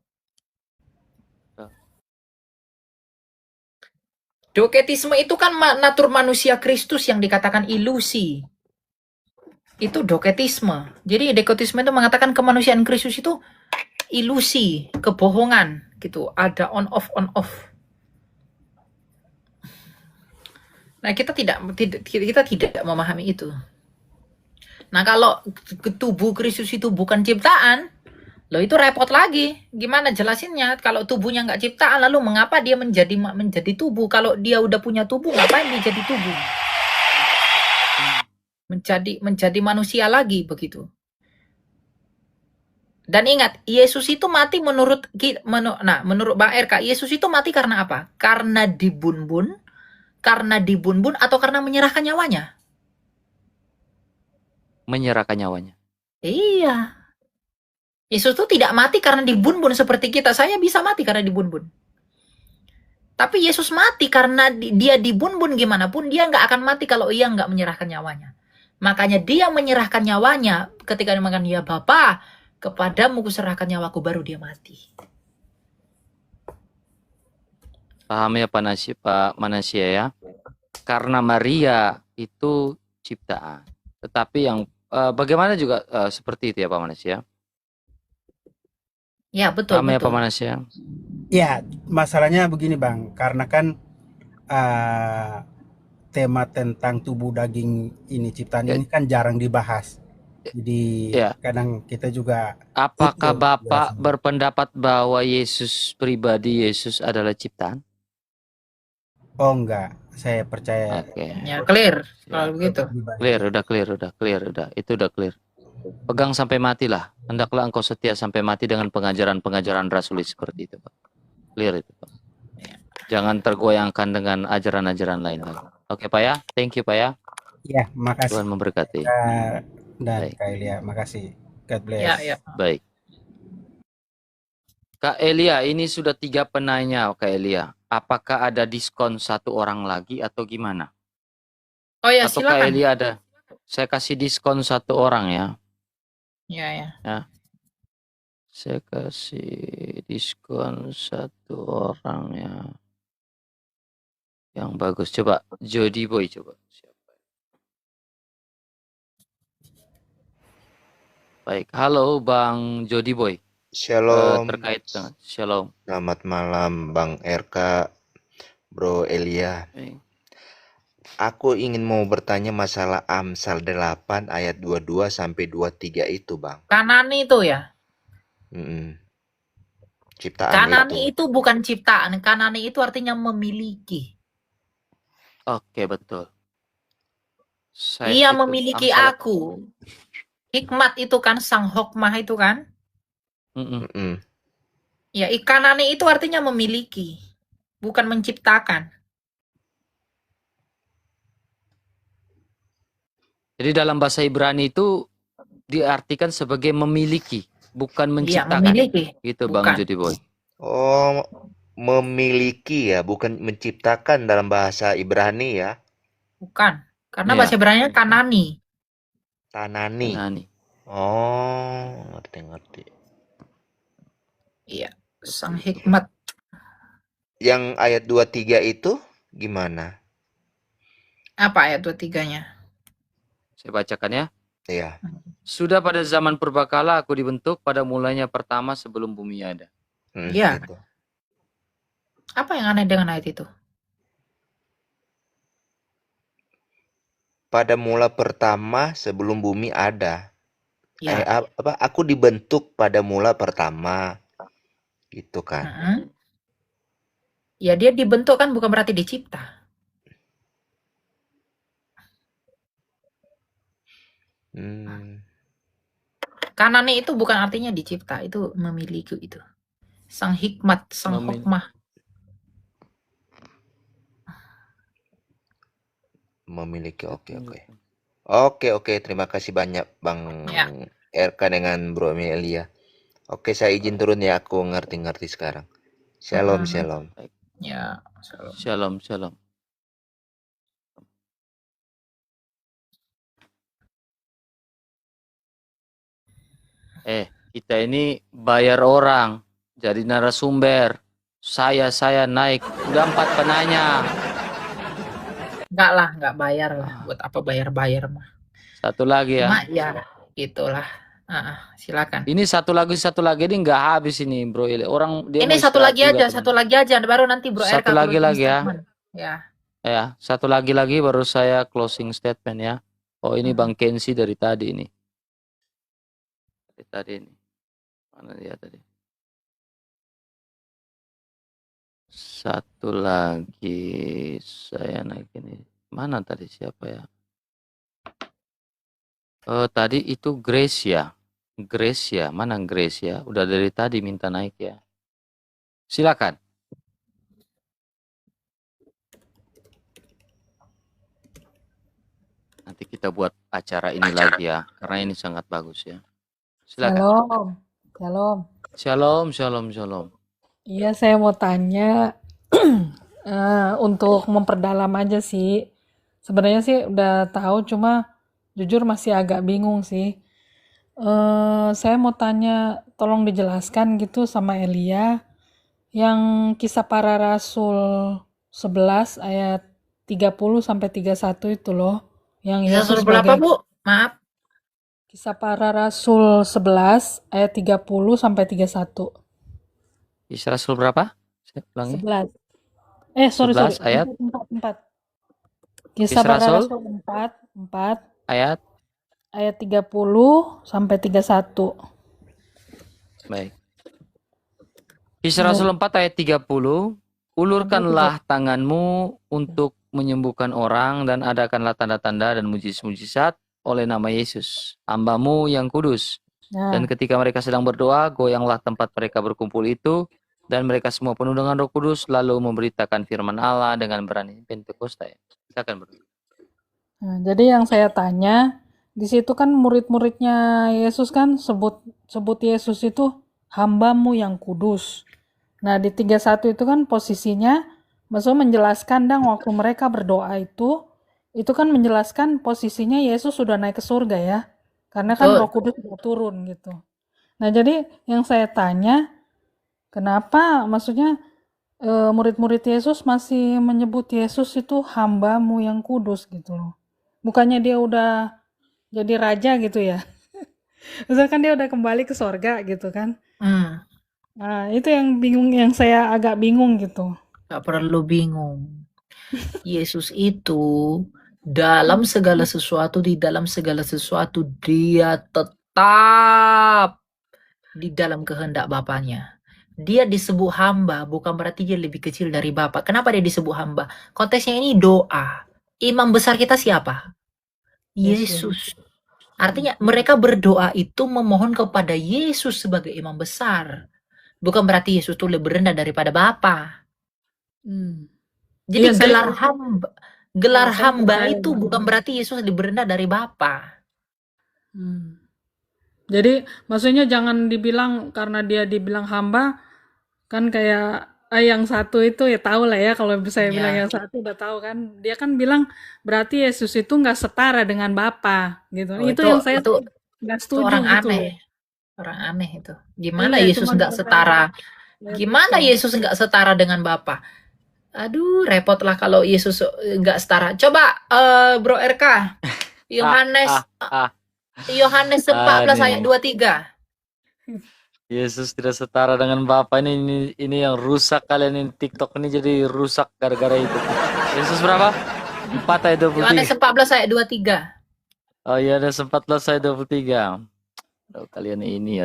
Doketisme itu kan natur manusia Kristus yang dikatakan ilusi. Itu doketisme. Jadi doketisme itu mengatakan kemanusiaan Kristus itu ilusi, kebohongan gitu. Ada on off. Nah, kita tidak memahami itu. Nah, kalau tubuh Kristus itu bukan ciptaan, loh itu repot lagi. Gimana jelasinnya? Kalau tubuhnya nggak ciptaan, lalu mengapa dia menjadi tubuh? Kalau dia udah punya tubuh, ngapain dia jadi tubuh? Menjadi manusia lagi begitu. Dan ingat, Yesus itu mati menurut Bang RK, Yesus itu mati karena apa? Karena dibunbun atau karena menyerahkan nyawanya? Menyerahkan nyawanya. Iya. Yesus itu tidak mati karena dibunbun seperti kita. Saya bisa mati karena dibunbun. Tapi Yesus mati karena dia dibunbun gimana pun, dia nggak akan mati kalau ia nggak menyerahkan nyawanya. Makanya dia menyerahkan nyawanya ketika dia mengatakan, ya Bapa, kepadamu kuserahkan nyawaku, baru dia mati. Paham ya Pak Manasya ya? Karena Maria itu ciptaan. Tetapi yang bagaimana juga seperti itu ya Pak Manasya? Ya betul. Paham ya Pak Manasya? Ya, masalahnya begini Bang, karena kan tema tentang tubuh daging ini ciptaan ini kan jarang dibahas. Jadi kadang kita juga. Apakah Bapak berpendapat bahwa Yesus pribadi Yesus adalah ciptaan? Oh enggak, saya percaya. Ya clear kalau begitu. Clear, itu udah clear. Pegang sampai mati lah. Hendaklah engkau setia sampai mati dengan pengajaran-pengajaran rasuli seperti itu, Pak. Clear itu, Pak. Jangan tergoyangkan dengan ajaran-ajaran lain lagi. Oke, Pak ya. Thank you, Pak ya. Ya, makasih. Tuhan memberkati. Dan Kak Elia, makasih. God bless. Ya. Baik. Kak Elia, ini sudah 3 penanya, Kak Elia. Apakah ada diskon 1 orang lagi atau gimana? Oh ya, atau silakan. Kak Elia ada. Saya kasih diskon 1 orang ya. Ya. Saya kasih diskon 1 orang ya. Yang bagus. Coba Jody Boy coba. Siapa? Baik. Halo Bang Jody Boy. Shalom. Terkait dengan Shalom. Selamat malam Bang RK, Bro Elia. Aku ingin mau bertanya masalah Amsal 8 ayat 22 sampai 23 itu, Bang. Kanani itu ya? Ciptaan Kanani itu bukan ciptaan. Kanani itu artinya memiliki. Oke, betul. Ia memiliki Amsal. Aku. Hikmat itu kan, sang hokmah itu kan? Ya, Kanani itu artinya memiliki, bukan menciptakan. Jadi dalam bahasa Ibrani itu diartikan sebagai memiliki, bukan menciptakan. Ya, memiliki. Gitu bukan. Bang Jody Boy. Oh, memiliki ya, bukan menciptakan dalam bahasa Ibrani ya? Bukan, karena bahasa Ibrani Kanani. Tanani. Oh, ngerti. Iya, sang hikmat. Yang ayat 23 itu gimana? Apa ayat 23-nya? Saya bacakan ya. Iya. Sudah pada zaman purbakala aku dibentuk pada mulanya pertama sebelum bumi ada. Iya. Gitu. Apa yang aneh dengan ayat itu? Pada mula pertama sebelum bumi ada. Ya. Aku dibentuk pada mula pertama. Gitu kan. Ya dia dibentuk kan bukan berarti dicipta. Kanani itu bukan artinya dicipta, itu memiliki itu. Sang hikmat, sang hokmah. Memiliki, oke. Terima kasih banyak Bang RK dengan Bro Elia. Oke, saya izin turun ya, aku ngerti sekarang. Shalom. Ya, shalom. Kita ini bayar orang jadi narasumber. Saya naik, udah 4 penanya. Enggak lah, enggak bayar lah. Buat apa bayar mah. Satu lagi ya. Cuma ya gitulah. Silakan. Ini satu lagi ini nggak habis ini Bro Eli. Orang dia Ini mau satu istirahat lagi juga, aja, teman. satu lagi aja, baru nanti Bro RK Satu lagi closing ya. statement. Ya. Satu lagi baru saya closing statement ya. Oh ini Bang Kensi dari tadi ini. Dari tadi ini. Mana dia tadi? Satu lagi saya naik ini. Mana tadi siapa ya? Tadi itu Grace ya. Mana Grace ya? Udah dari tadi minta naik ya. Silakan. Nanti kita buat acara ini lagi ya, karena ini sangat bagus ya. Silakan. Shalom. Iya, saya mau tanya untuk memperdalam aja sih. Sebenarnya sih udah tahu, cuma jujur masih agak bingung sih. Saya mau tanya, tolong dijelaskan gitu sama Elia, yang Kisah Para Rasul 11 ayat 30 sampai 31 itu loh, yang Yesus berapa, Bu? Maaf. Kisah Para Rasul 11 ayat 30 sampai 31. Kisah Rasul berapa? Saya ulangi. 11. 11 ayat 4. Kisah Para Rasul 4 ayat 30 sampai 31. Baik. Kisah Rasul 4 ayat 30, ulurkanlah tanganmu untuk menyembuhkan orang dan adakanlah tanda-tanda dan mujizat-mujizat oleh nama Yesus, hamba-Mu yang kudus. Dan ketika mereka sedang berdoa, goyanglah tempat mereka berkumpul itu, dan mereka semua penuh dengan Roh Kudus, lalu memberitakan firman Allah dengan berani. Pentakosta ya. Silakan berdua. Nah, jadi yang saya tanya, di situ kan murid-muridnya Yesus kan sebut Yesus itu hamba-Mu yang kudus. Nah, di 31 itu kan posisinya, maksudnya menjelaskan waktu mereka berdoa itu kan menjelaskan posisinya Yesus sudah naik ke surga ya. Karena kan Roh Kudus sudah turun gitu. Nah, jadi yang saya tanya, kenapa maksudnya murid-murid Yesus masih menyebut Yesus itu hamba-Mu yang kudus gitu loh. Bukannya dia udah jadi raja gitu ya. Misalkan dia udah kembali ke surga gitu kan. Nah, itu yang saya agak bingung gitu. Gak perlu bingung. Yesus itu dalam segala sesuatu, di dalam segala sesuatu dia tetap di dalam kehendak Bapaknya. Dia disebut hamba bukan berarti dia lebih kecil dari Bapa. Kenapa dia disebut hamba? Konteksnya ini doa. Imam besar kita siapa? Yesus. Artinya mereka berdoa itu memohon kepada Yesus sebagai imam besar. Bukan berarti Yesus itu lebih rendah daripada Bapa. Jadi gelar hamba itu bukan berarti Yesus lebih rendah dari Bapa. Jadi maksudnya jangan dibilang karena dia dibilang hamba, kan kayak yang satu itu ya tahu lah ya, kalau saya bilang yang satu udah tahu kan, dia kan bilang berarti Yesus itu nggak setara dengan Bapa gitu. Itu yang saya nggak setuju orang gitu. Orang aneh itu. Gimana Yesus nggak setara? Gimana Yesus nggak setara dengan Bapa? Aduh, repot lah kalau Yesus nggak setara. Coba Bro RK, Yohanes 14 ayat 23. Yesus tidak setara dengan Bapa. Ini yang rusak kalian ini, TikTok ini jadi rusak gara-gara itu. Yesus berapa? 4 ayat 23. Yohanes 14 ayat 23. Oh iya, ada 14 ayat 23. Aduh, kalian ini,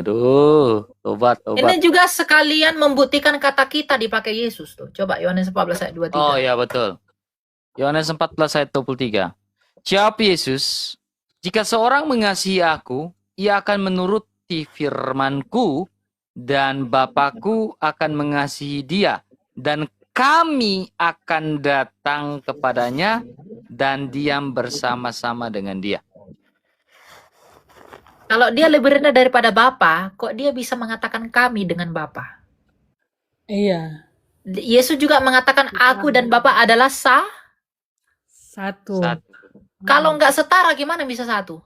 tobat. Ini juga sekalian membuktikan kata kita dipakai Yesus tuh. Coba Yohanes 14 ayat 23. Oh iya, betul. Yohanes 14 ayat 23. Jawab Yesus, jika seorang mengasihi aku, ia akan menuruti firman-Ku, dan Bapa-Ku akan mengasihi dia, dan kami akan datang kepadanya dan diam bersama-sama dengan dia. Kalau dia lebih rendah daripada Bapa, kok dia bisa mengatakan kami dengan Bapa? Iya. Yesus juga mengatakan aku dan Bapa adalah satu. Kalau nggak setara gimana bisa satu?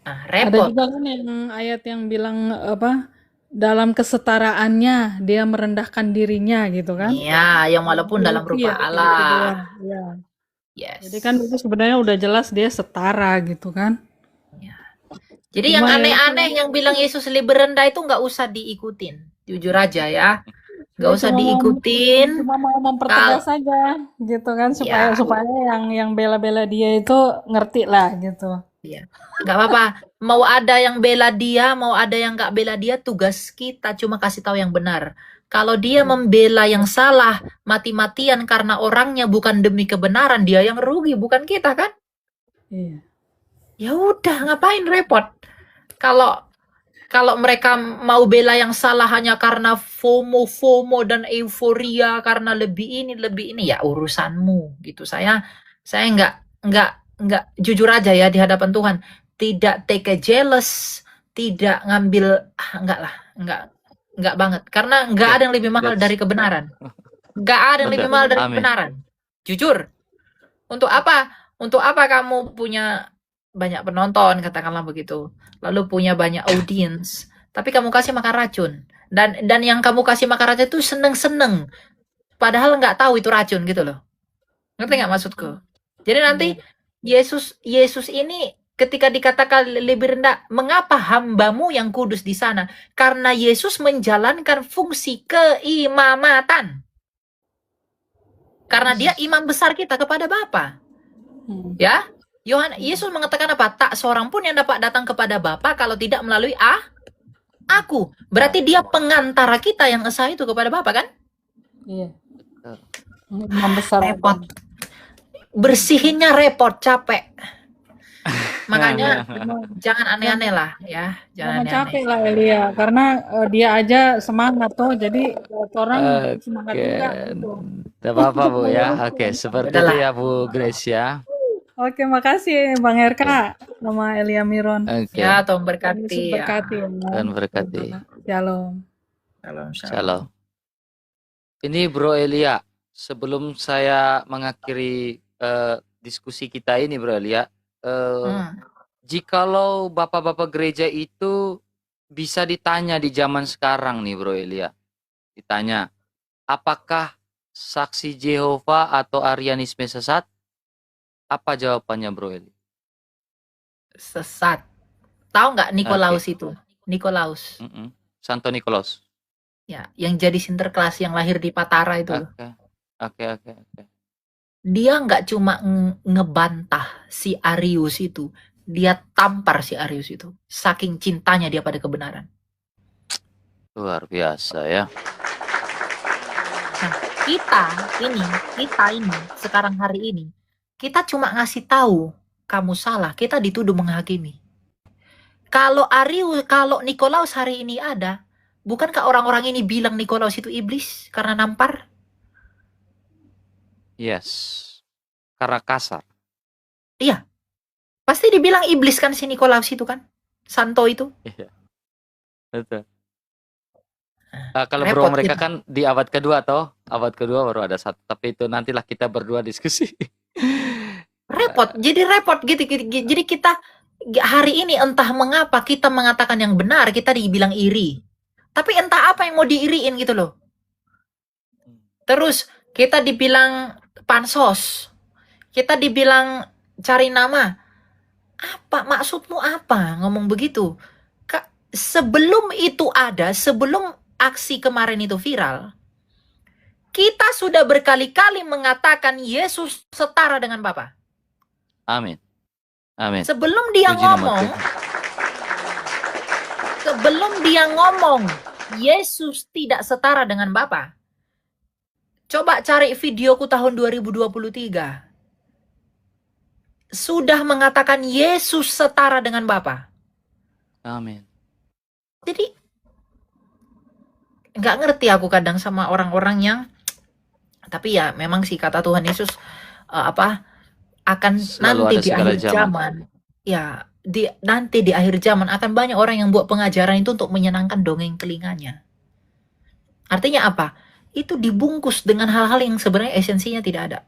Nah, Ada repot. juga kan yang ayat yang bilang apa? Dalam kesetaraannya dia merendahkan dirinya gitu kan? Iya, yang walaupun dalam Berarti rupa ya gitu doang. Allah. Ya. Jadi kan Yes. itu sebenarnya udah jelas dia setara gitu kan? Ya. Jadi yang Cuma ya itu aneh-aneh yang bilang Yesus lebih rendah itu nggak usah diikutin. Jujur aja ya. Nggak dia usah diikutin. cuma mau Kalau mempertegas aja gitu kan supaya ya, supaya yang bela-bela dia itu ngerti lah gitu. ya, nggak apa-apa. Mau ada yang bela dia, mau ada yang nggak bela dia, tugas kita cuma kasih tahu yang benar. Kalau dia membela yang salah, mati-matian karena orangnya bukan demi kebenaran, dia yang rugi, bukan kita kan? Iya. Ya udah, ngapain repot? Kalau kalau mereka mau bela yang salah hanya karena FOMO dan euforia karena lebih ini ya urusanmu gitu. Saya nggak jujur aja ya di hadapan Tuhan, tidak take a jealous, tidak ngambil nggak banget karena nggak Oke, ada yang lebih mahal that's dari kebenaran. Nggak ada yang lebih benar. mahal dari Amin. kebenaran. Jujur. Untuk apa? Untuk apa kamu punya banyak penonton, katakanlah begitu. Lalu punya banyak audience, tapi kamu kasih makan racun. Dan yang kamu kasih makan racun itu seneng-seneng. Padahal nggak tahu itu racun gitu loh. Ngerti nggak maksudku? Jadi nanti Yesus ini ketika dikatakan lebih rendah, mengapa hambamu yang kudus di sana? Karena Yesus menjalankan fungsi keimamatan. Karena dia imam besar kita kepada Bapa. Ya, Yesus mengatakan apa? Tak seorang pun yang dapat datang kepada Bapa kalau tidak melalui aku. Berarti dia pengantara kita yang esa itu kepada Bapa kan? Iya. Imam besar. Repot. Bersihinnya repot, capek. Makanya jangan aneh-aneh lah ya. Jangan capek lah Elia, karena dia aja semangat tuh, jadi orang semangat juga. Gitu. Tidak apa-apa Bu ya. Oke, seperti itu ya Bu Grace ya. Oke, makasih Bang RK sama Elia Miron. Oke. Ya, Tuhan berkati. Berkati. Tuhan berkati. Shalom. Shalom. Ini Bro Elia, sebelum saya mengakhiri diskusi kita ini Bro Elia, jikalau bapak-bapak gereja itu bisa ditanya di zaman sekarang nih Bro Elia, ditanya, apakah saksi Yehova atau Arianisme sesat? Apa jawabannya Bro Eli? Sesat. Tahu nggak Nikolaus itu? Nikolaus. Santo Nikolaus. Ya, yang jadi sinterklas yang lahir di Patara itu. Oke. Dia nggak cuma ngebantah si Arius itu, dia tampar si Arius itu. Saking cintanya dia pada kebenaran. Luar biasa ya. Nah, kita ini sekarang hari ini, kita cuma ngasih tahu kamu salah, kita dituduh menghakimi. Kalau Nikolaus hari ini ada, bukankah orang-orang ini bilang Nikolaus itu iblis karena nampar? Yes. Karena kasar. Iya. Pasti dibilang iblis kan si Nikolaus itu kan? Santo itu. Iya. Betul. Kalau bro mereka kita kan di abad kedua toh, abad kedua baru ada satu, tapi itu nantilah kita berdua diskusi. Repot, jadi repot gitu. Jadi kita hari ini entah mengapa kita mengatakan yang benar, kita dibilang iri. Tapi entah apa yang mau diiriin gitu loh. Terus kita dibilang pansos, kita dibilang cari nama. Apa maksudmu apa ngomong begitu? Sebelum itu ada, sebelum aksi kemarin itu viral, kita sudah berkali-kali mengatakan Yesus setara dengan Bapa. Amin. Amin. Sebelum dia ngomong, Yesus tidak setara dengan Bapa. Coba cari videoku tahun 2023. Sudah mengatakan Yesus setara dengan Bapa. Amin. Jadi nggak ngerti aku kadang sama orang-orang yang, tapi ya memang sih kata Tuhan Yesus akan selalu nanti di akhir zaman. Ya, nanti di akhir zaman akan banyak orang yang buat pengajaran itu untuk menyenangkan dongeng telinganya. Artinya apa? Itu dibungkus dengan hal-hal yang sebenarnya esensinya tidak ada.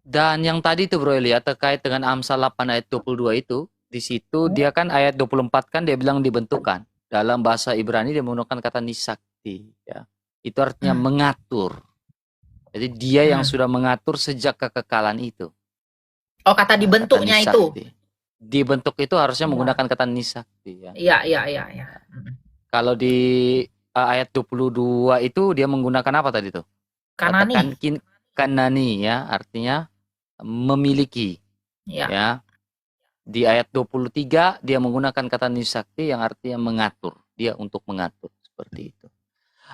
Dan yang tadi itu Bro Elia terkait dengan Amsal 8 ayat 22 itu, Di situ dia kan ayat 24 kan dia bilang dibentukkan. Dalam bahasa Ibrani dia menggunakan kata nisakti, ya. Itu artinya mengatur. Jadi dia yang sudah mengatur sejak kekekalan itu. Oh, kata dibentuknya kata itu. Dibentuk itu harusnya menggunakan kata nisakti, ya. Iya. Kalau di ayat 22 itu dia menggunakan apa tadi tuh? Kanani. Kanani, ya, artinya memiliki. Ya. Di ayat 23 dia menggunakan kata nisakti yang artinya mengatur. Dia untuk mengatur seperti itu.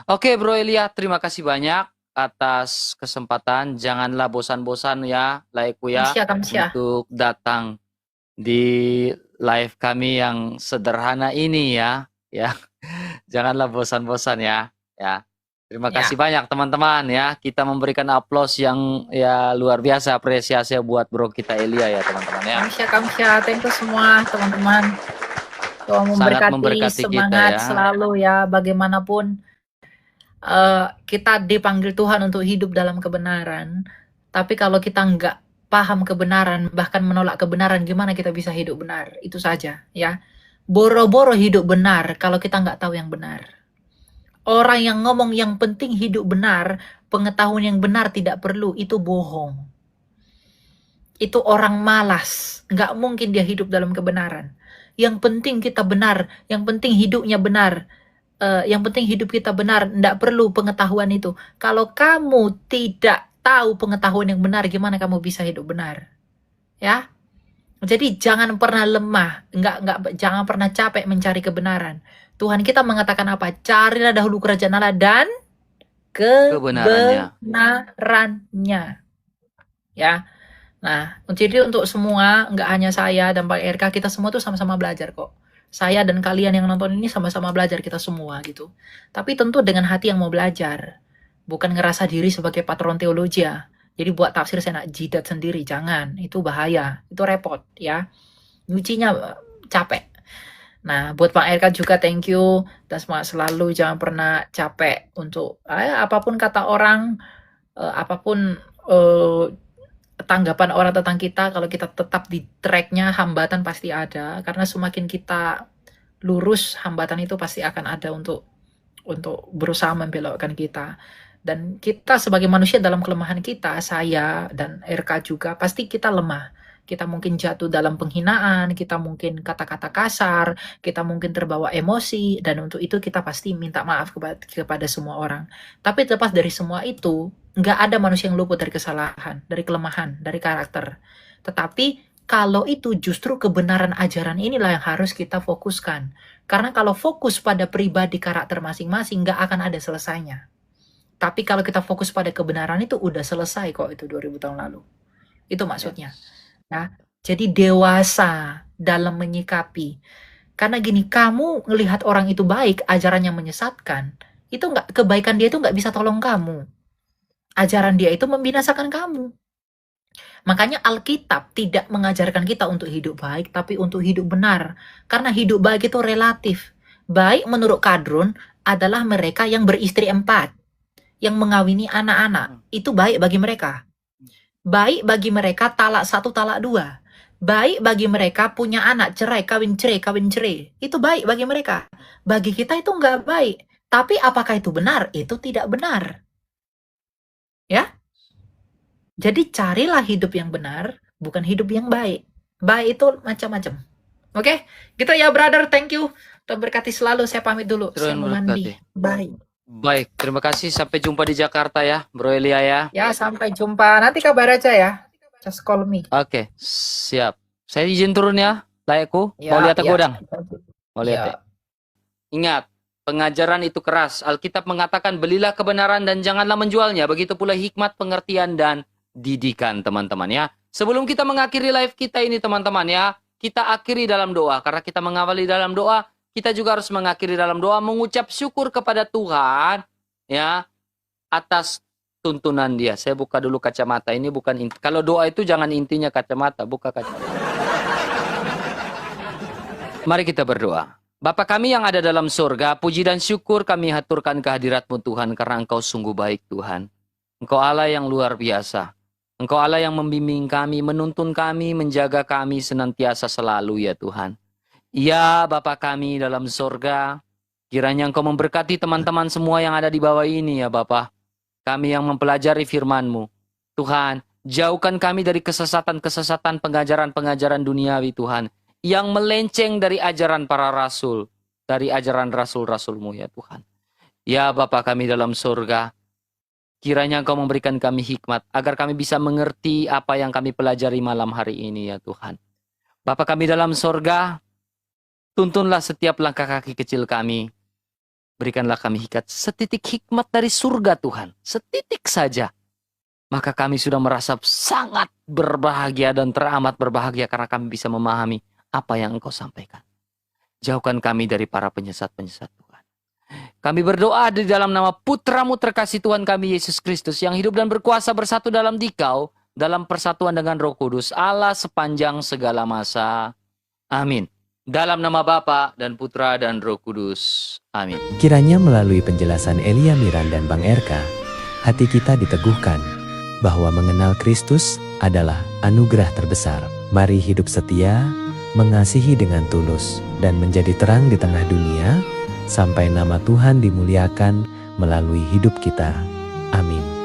Oke, Bro Elia, terima kasih banyak atas kesempatan. Janganlah bosan-bosan ya, Laiku ya, untuk datang di live kami yang sederhana ini ya. Janganlah bosan-bosan ya. Terima kasih banyak teman-teman ya. Kita memberikan aplaus yang ya luar biasa, apresiasi buat bro kita Elia ya teman-teman ya. Kamsya, thank you semua teman-teman. Tuhan memberkati semangat kita, ya. Selalu ya, bagaimanapun kita dipanggil Tuhan untuk hidup dalam kebenaran. Tapi kalau kita nggak paham kebenaran, bahkan menolak kebenaran, gimana kita bisa hidup benar? Itu saja ya. Boro-boro hidup benar kalau kita nggak tahu yang benar. Orang yang ngomong yang penting hidup benar, pengetahuan yang benar tidak perlu, itu bohong. Itu orang malas, nggak mungkin dia hidup dalam kebenaran. Yang penting kita benar, yang penting hidupnya benar, yang penting hidup kita benar, nggak perlu pengetahuan itu. Kalau kamu tidak tahu pengetahuan yang benar, gimana kamu bisa hidup benar? Ya, jadi jangan pernah lemah, jangan pernah capek mencari kebenaran. Tuhan kita mengatakan apa? Carilah dahulu kerajaan Allah dan kebenarannya. Ya. Nah, jadi untuk semua, nggak hanya saya dan Pak RK, kita semua tuh sama-sama belajar kok. Saya dan kalian yang nonton ini sama-sama belajar, kita semua gitu. Tapi tentu dengan hati yang mau belajar. Bukan ngerasa diri sebagai patron teologi ya. Jadi buat tafsir saya nak jidat sendiri, jangan. Itu bahaya, itu repot ya. Nyucinya capek. Nah, buat Pak RK juga thank you. Dan semangat selalu, jangan pernah capek untuk apapun kata orang, apapun tanggapan orang tentang kita, kalau kita tetap di tracknya, hambatan pasti ada. Karena semakin kita lurus, hambatan itu pasti akan ada untuk berusaha membelokkan kita. Dan kita sebagai manusia dalam kelemahan kita, saya dan RK juga, pasti kita lemah. Kita mungkin jatuh dalam penghinaan, kita mungkin kata-kata kasar, kita mungkin terbawa emosi, dan untuk itu kita pasti minta maaf kepada semua orang. Tapi terlepas dari semua itu, nggak ada manusia yang luput dari kesalahan, dari kelemahan, dari karakter. Tetapi kalau itu justru kebenaran ajaran inilah yang harus kita fokuskan. Karena kalau fokus pada pribadi karakter masing-masing, nggak akan ada selesainya. Tapi kalau kita fokus pada kebenaran itu udah selesai kok itu 2000 tahun lalu. Itu maksudnya. Nah, jadi dewasa dalam menyikapi. Karena gini, kamu ngelihat orang itu baik, ajarannya menyesatkan, itu kebaikan dia itu nggak bisa tolong kamu. Ajaran dia itu membinasakan kamu. Makanya Alkitab tidak mengajarkan kita untuk hidup baik, tapi untuk hidup benar. Karena hidup baik itu relatif. Baik menurut Kadrun adalah mereka yang beristri 4, yang mengawini anak-anak. Itu baik bagi mereka. Baik bagi mereka talak 1, talak 2. Baik bagi mereka punya anak, cerai, kawin cerai. Itu baik bagi mereka. Bagi kita itu nggak baik. Tapi apakah itu benar? Itu tidak benar. Ya? Jadi carilah hidup yang benar, bukan hidup yang baik. Baik itu macam-macam. Oke? Gitu ya, brother. Thank you. Tuhan berkati selalu. Saya pamit dulu. Saya mau mandi. Bye. Baik, terima kasih. Sampai jumpa di Jakarta ya, Bro Elia ya. Ya, sampai jumpa. Nanti kabar aja ya. Just call me. Oke, siap. Saya izin turun ya, Laiku. Mau lihat gudang? Mau lihat ya. Ingat, pengajaran itu keras. Alkitab mengatakan belilah kebenaran dan janganlah menjualnya. Begitu pula hikmat, pengertian, dan didikan, teman-teman ya. Sebelum kita mengakhiri live kita ini, teman-teman ya, kita akhiri dalam doa. Karena kita mengawali dalam doa, kita juga harus mengakhiri dalam doa, mengucap syukur kepada Tuhan ya atas tuntunan Dia. Saya buka dulu kacamata. Ini bukan inti. Kalau doa itu jangan intinya kacamata, buka kacamata. Mari kita berdoa. Bapa kami yang ada dalam surga, puji dan syukur kami haturkan kehadirat-Mu Tuhan, karena Engkau sungguh baik Tuhan. Engkau Allah yang luar biasa. Engkau Allah yang membimbing kami, menuntun kami, menjaga kami senantiasa selalu ya Tuhan. Ya Bapa kami dalam sorga, kiranya Engkau memberkati teman-teman semua yang ada di bawah ini ya Bapa. Kami yang mempelajari firman-Mu. Tuhan, jauhkan kami dari kesesatan-kesesatan pengajaran-pengajaran duniawi Tuhan. Yang melenceng dari ajaran para rasul, dari ajaran rasul-rasul-Mu ya Tuhan. Ya Bapa kami dalam surga, kiranya Engkau memberikan kami hikmat, agar kami bisa mengerti apa yang kami pelajari malam hari ini ya Tuhan. Bapa kami dalam surga, tuntunlah setiap langkah kaki kecil kami. Berikanlah kami setitik hikmat dari surga Tuhan, setitik saja. Maka kami sudah merasa sangat berbahagia dan teramat berbahagia karena kami bisa memahami apa yang Engkau sampaikan. Jauhkan kami dari para penyesat-penyesat Tuhan. Kami berdoa di dalam nama Putra-Mu terkasih Tuhan kami Yesus Kristus yang hidup dan berkuasa bersatu dalam Dikau, dalam persatuan dengan Roh Kudus, Allah sepanjang segala masa. Amin. Dalam nama Bapa dan Putra dan Roh Kudus. Amin. Kiranya melalui penjelasan Elia Miran dan Bang Erka, hati kita diteguhkan bahwa mengenal Kristus adalah anugerah terbesar. Mari hidup setia, mengasihi dengan tulus, dan menjadi terang di tengah dunia, sampai nama Tuhan dimuliakan melalui hidup kita. Amin.